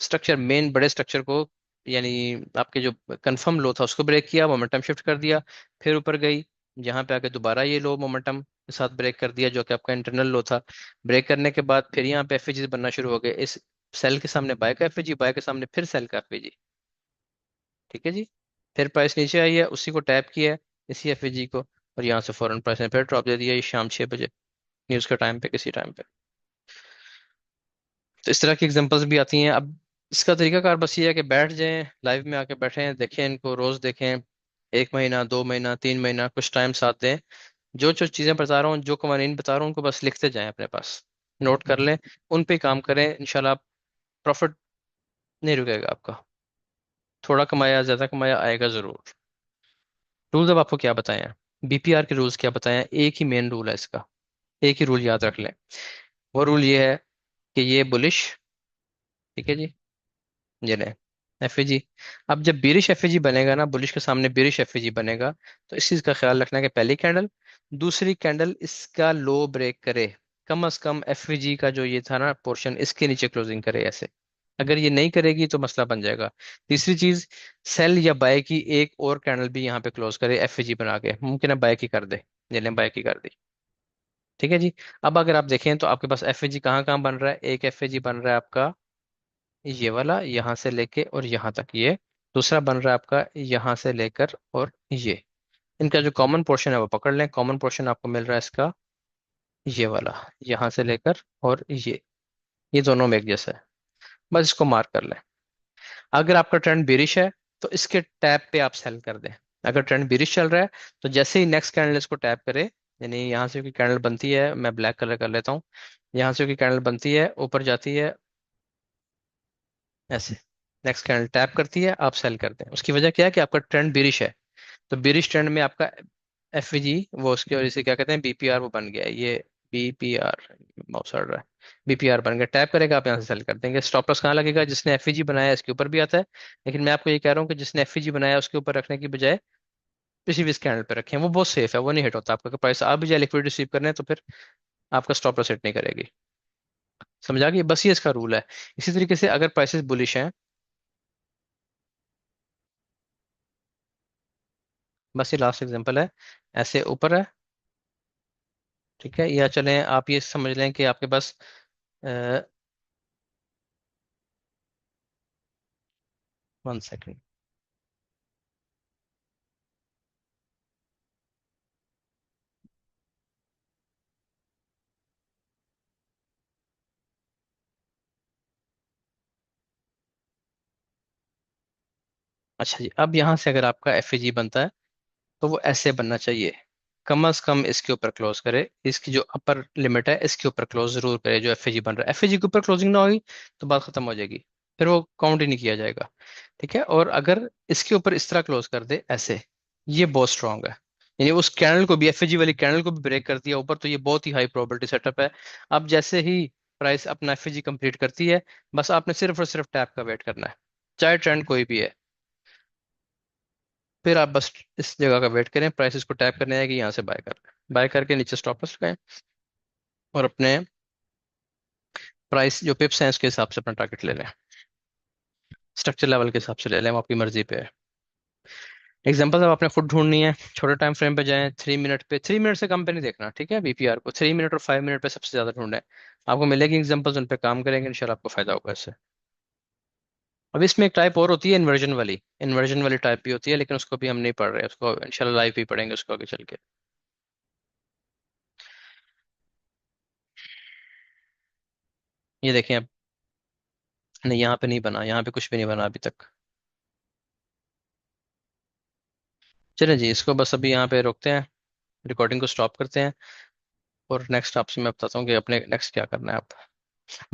Speaker 1: स्ट्रक्चर, मेन बड़े स्ट्रक्चर को, यानी आपके जो कंफर्म लो था उसको ब्रेक किया, मोमेंटम शिफ्ट कर दिया, फिर ऊपर गई, यहाँ पे आके दोबारा ये लो मोमेंटम के साथ ब्रेक कर दिया, जो कि आपका इंटरनल लो था। ब्रेक करने के बाद फिर यहाँ पे एफएजी बनना शुरू हो गए, इस सेल के सामने बाय का एफएजी, बाय के सामने फिर सेल का एफएजी। ठीक है जी, फिर प्राइस नीचे आई है, उसी को टैप किया है, इसी एफएजी को, और यहाँ से फौरन प्राइस ने फिर ड्रॉप दे दिया, ये शाम 6 बजे न्यूज़ के टाइम पे, किसी टाइम पे। तो इस तरह की एग्जांपल्स भी आती हैं। अब इसका तरीकाकार बस ये है कि बैठ जाएं, लाइव में आके बैठें, देखें इनको, रोज देखें, 1 महीना 2 महीना 3 महीना कुछ टाइम साथ दें। जो जो चीज़ें बता रहा हूँ, जो कवानीन बता रहा हूँ, उनको बस लिखते जाएं अपने पास, नोट कर लें, उन पे काम करें, इंशाल्लाह प्रॉफिट नहीं रुकेगा आपका। थोड़ा कमाया ज्यादा कमाया, आएगा जरूर। रूल्स अब आपको क्या बताएं, बीपीआर के रूल्स क्या बताएं, एक ही मेन रूल है इसका, एक ही रूल याद रख लें। वो रूल ये है कि ये बुलिश, ठीक है जी, ये लें एफएजी। अब जब बेरिश एफएजी बनेगा ना, बुलिश के सामने बेरिश एफएजी बनेगा, तो इस चीज का ख्याल रखना कि पहली कैंडल, दूसरी कैंडल इसका लो ब्रेक करे, कम से कम एफएजी का जो ये था ना पोर्शन, इसके नीचे क्लोजिंग करे ऐसे। अगर ये नहीं करेगी तो मसला बन जाएगा। तीसरी चीज, सेल या बाय की एक और कैंडल भी यहाँ पे क्लोज करे एफएजी बना के, मुमकिन है बाय की कर दे, जिन्हें बाय की कर दी। ठीक है जी। अब अगर आप देखें तो आपके पास एफएजी कहाँ कहाँ बन रहा है, एक एफएजी बन रहा है आपका ये वाला, यहाँ से लेके और यहाँ तक ये, दूसरा बन रहा है आपका यहाँ से लेकर और ये, इनका जो कॉमन पोर्शन है वो पकड़ लें, कॉमन पोर्शन आपको मिल रहा है इसका ये वाला, यहाँ से लेकर और ये दोनों में एक जैसा है, बस इसको मार्क कर लें। अगर आपका ट्रेंड बेरिश है तो इसके टैप पे आप सेल कर दें। अगर ट्रेंड बेरिश चल रहा है तो जैसे ही नेक्स्ट कैंडल इसको टैप करे, यानी यहाँ से कोई कैंडल बनती है, मैं ब्लैक कलर कर लेता हूँ, यहाँ से कोई कैंडल बनती है ऊपर जाती है ऐसे, नेक्स्ट कैंडल टैप करती है, आप सेल करते हैं। उसकी वजह क्या है कि आपका ट्रेंड बिरिश है, तो बिरिश ट्रेंड में आपका एफवीजी, वो उसकी वजह से क्या कहते हैं बीपीआर, वो बन गया है ये, बीपीआर, माउस हट रहा है, बीपीआर बन गया, टैप करेगा आप यहाँ से सेल कर देंगे। स्टॉप लॉस कहाँ लगेगा, जिसने एफवीजी बनाया है इसके ऊपर भी आता है, लेकिन मैं आपको ये कह रहा हूँ कि जिसने एफवीजी बनाया है उसके ऊपर रखने की बजाय किसी भी स्कैनर पे रखें, वो बहुत सेफ है, वो नहीं हिट होता आपका, प्राइस आप भी जाए लिक्विड रिसीव करने तो फिर आपका स्टॉप लॉस हिट नहीं करेगी। समझा गया, बस ये इसका रूल है। इसी तरीके से अगर प्राइसेस बुलिश हैं, बस ये लास्ट एग्जांपल है। ऐसे ऊपर है, ठीक है, या चलें आप ये समझ लें कि आपके पास 1 सेकेंड। अच्छा जी, अब यहाँ से अगर आपका एफ बनता है तो वो ऐसे बनना चाहिए, कम से कम इसके ऊपर क्लोज करे, इसकी जो अपर लिमिट है इसके ऊपर क्लोज जरूर करे। जो एफ बन रहा है, एफ के ऊपर क्लोजिंग ना होगी तो बात खत्म हो जाएगी, फिर वो काउंट ही नहीं किया जाएगा। ठीक है, और अगर इसके ऊपर इस तरह क्लोज कर दे ऐसे, ये बहुत स्ट्रांग है, यानी उस कैंडल को भी, एफ वाली कैंडल को भी ब्रेक कर दिया ऊपर, तो ये बहुत ही हाई प्रोबेबिलिटी सेटअप है। अब जैसे ही प्राइस अपना एफ कंप्लीट करती है, बस आपने सिर्फ और सिर्फ टैप का वेट करना है, चाहे ट्रेंड कोई भी है। फिर आप बस इस जगह का वेट करें, प्राइस इसको टैप करने आएगी, यहाँ से बाय कर, बाय करके नीचे स्टॉप लॉस लगाएं, और अपने प्राइस जो पिप्स हैं उसके हिसाब से अपना टारगेट ले लें, स्ट्रक्चर लेवल के हिसाब से ले लें, वो आपकी मर्जी पे है। एग्जांपल अब आपने खुद ढूंढनी है, छोटे टाइम फ्रेम पे जाएं, 3 मिनट पे, 3 मिनट से कम पे नहीं देखना, ठीक है, बीपीआर को 3 मिनट और 5 मिनट पे सबसे ज्यादा ढूंढें, आपको मिलेगी एग्जांपल्स, उन पे काम करेंगे इंशाल्लाह, आपको फायदा होगा इससे। अब इसमें एक टाइप और होती है इन्वर्जन वाली, इन्वर्जन वाली टाइप भी होती है, लेकिन उसको भी हम नहीं पढ़ रहे, उसको इंशाल्लाह लाइव भी पढ़ेंगे उसको आगे चल के। ये देखें अब, नहीं यहाँ पे नहीं बना, यहाँ पे कुछ भी नहीं बना अभी तक। चलें जी, इसको बस अभी यहाँ पे रोकते हैं, रिकॉर्डिंग को स्टॉप करते हैं, और नेक्स्ट आपसे मैं बताता हूँ कि अपने नेक्स्ट क्या करना है आप।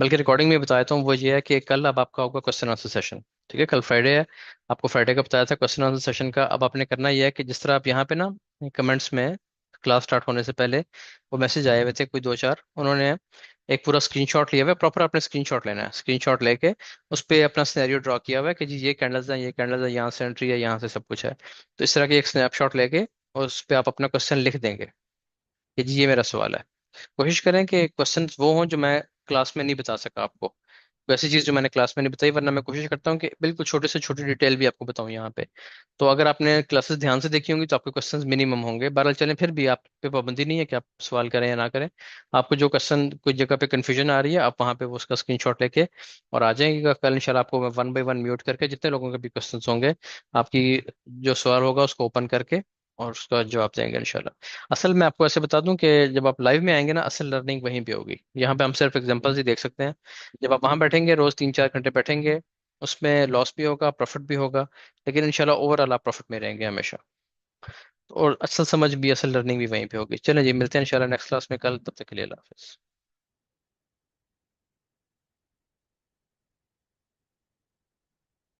Speaker 1: बल्कि रिकॉर्डिंग में बताता हूँ, वो ये है कि कल अब आपका होगा क्वेश्चन आंसर सेशन, ठीक है, कल फ्राइडे है, आपको फ्राइडे का बताया था क्वेश्चन आंसर सेशन का। अब आपने करना ये है कि जिस तरह आप यहाँ पे ना कमेंट्स में, क्लास स्टार्ट होने से पहले वो मैसेज आए हुए थे कोई दो चार, उन्होंने एक पूरा स्क्रीनशॉट लिया हुआ है, प्रॉपर आपने स्क्रीनशॉट लेना है, स्क्रीनशॉट लेके उस पर अपना सिनेरियो ड्रॉ किया हुआ है कि जी ये कैंडल्स हैं, ये कैंडल्स है, यहाँ से एंट्री है, यहाँ से सब कुछ है। तो इस तरह की एक स्नैपशॉट लेके और उस पर आप अपना क्वेश्चन लिख देंगे कि जी ये मेरा सवाल है। कोशिश करें कि क्वेश्चन वो हों जो मैं क्लास में नहीं बता सका आपको, वैसी चीज़ जो मैंने क्लास में नहीं बताई, वरना मैं कोशिश करता हूँ कि बिल्कुल छोटे से छोटी डिटेल भी आपको बताऊँ यहाँ पे। तो अगर आपने क्लासेस ध्यान से देखी होंगी तो आपके क्वेश्चंस मिनिमम होंगे, बहरहाल चलें, फिर भी आप पे पाबंदी नहीं है कि आप सवाल करें या ना करें। आपको जो क्वेश्चन कोई जगह पे कन्फ्यूजन आ रही है, आप वहाँ पे वो उसका स्क्रीनशॉट लेके और आ जाएंगे, कल इंशाल्लाह आपको मैं 1 बाय 1 म्यूट करके जितने लोगों के भी क्वेश्चंस होंगे, आपकी जो सवाल होगा उसको ओपन करके और उसका जवाब देंगे इंशाल्लाह। असल में आपको ऐसे बता दूं कि जब आप लाइव में आएंगे ना, असल लर्निंग वहीं पे होगी, यहाँ पे हम सिर्फ एग्जांपल्स ही देख सकते हैं। जब आप वहां बैठेंगे, रोज 3-4 घंटे बैठेंगे, उसमें लॉस भी होगा, प्रॉफिट भी होगा, लेकिन इंशाल्लाह ओवरऑल आप प्रॉफिट में रहेंगे हमेशा। और असल समझ भी, असल लर्निंग भी वहीं पे होगी। चलें जी, मिलते हैं इंशाल्लाह नेक्स्ट क्लास में कल, तब तक के लिए अल्लाह हाफिज़।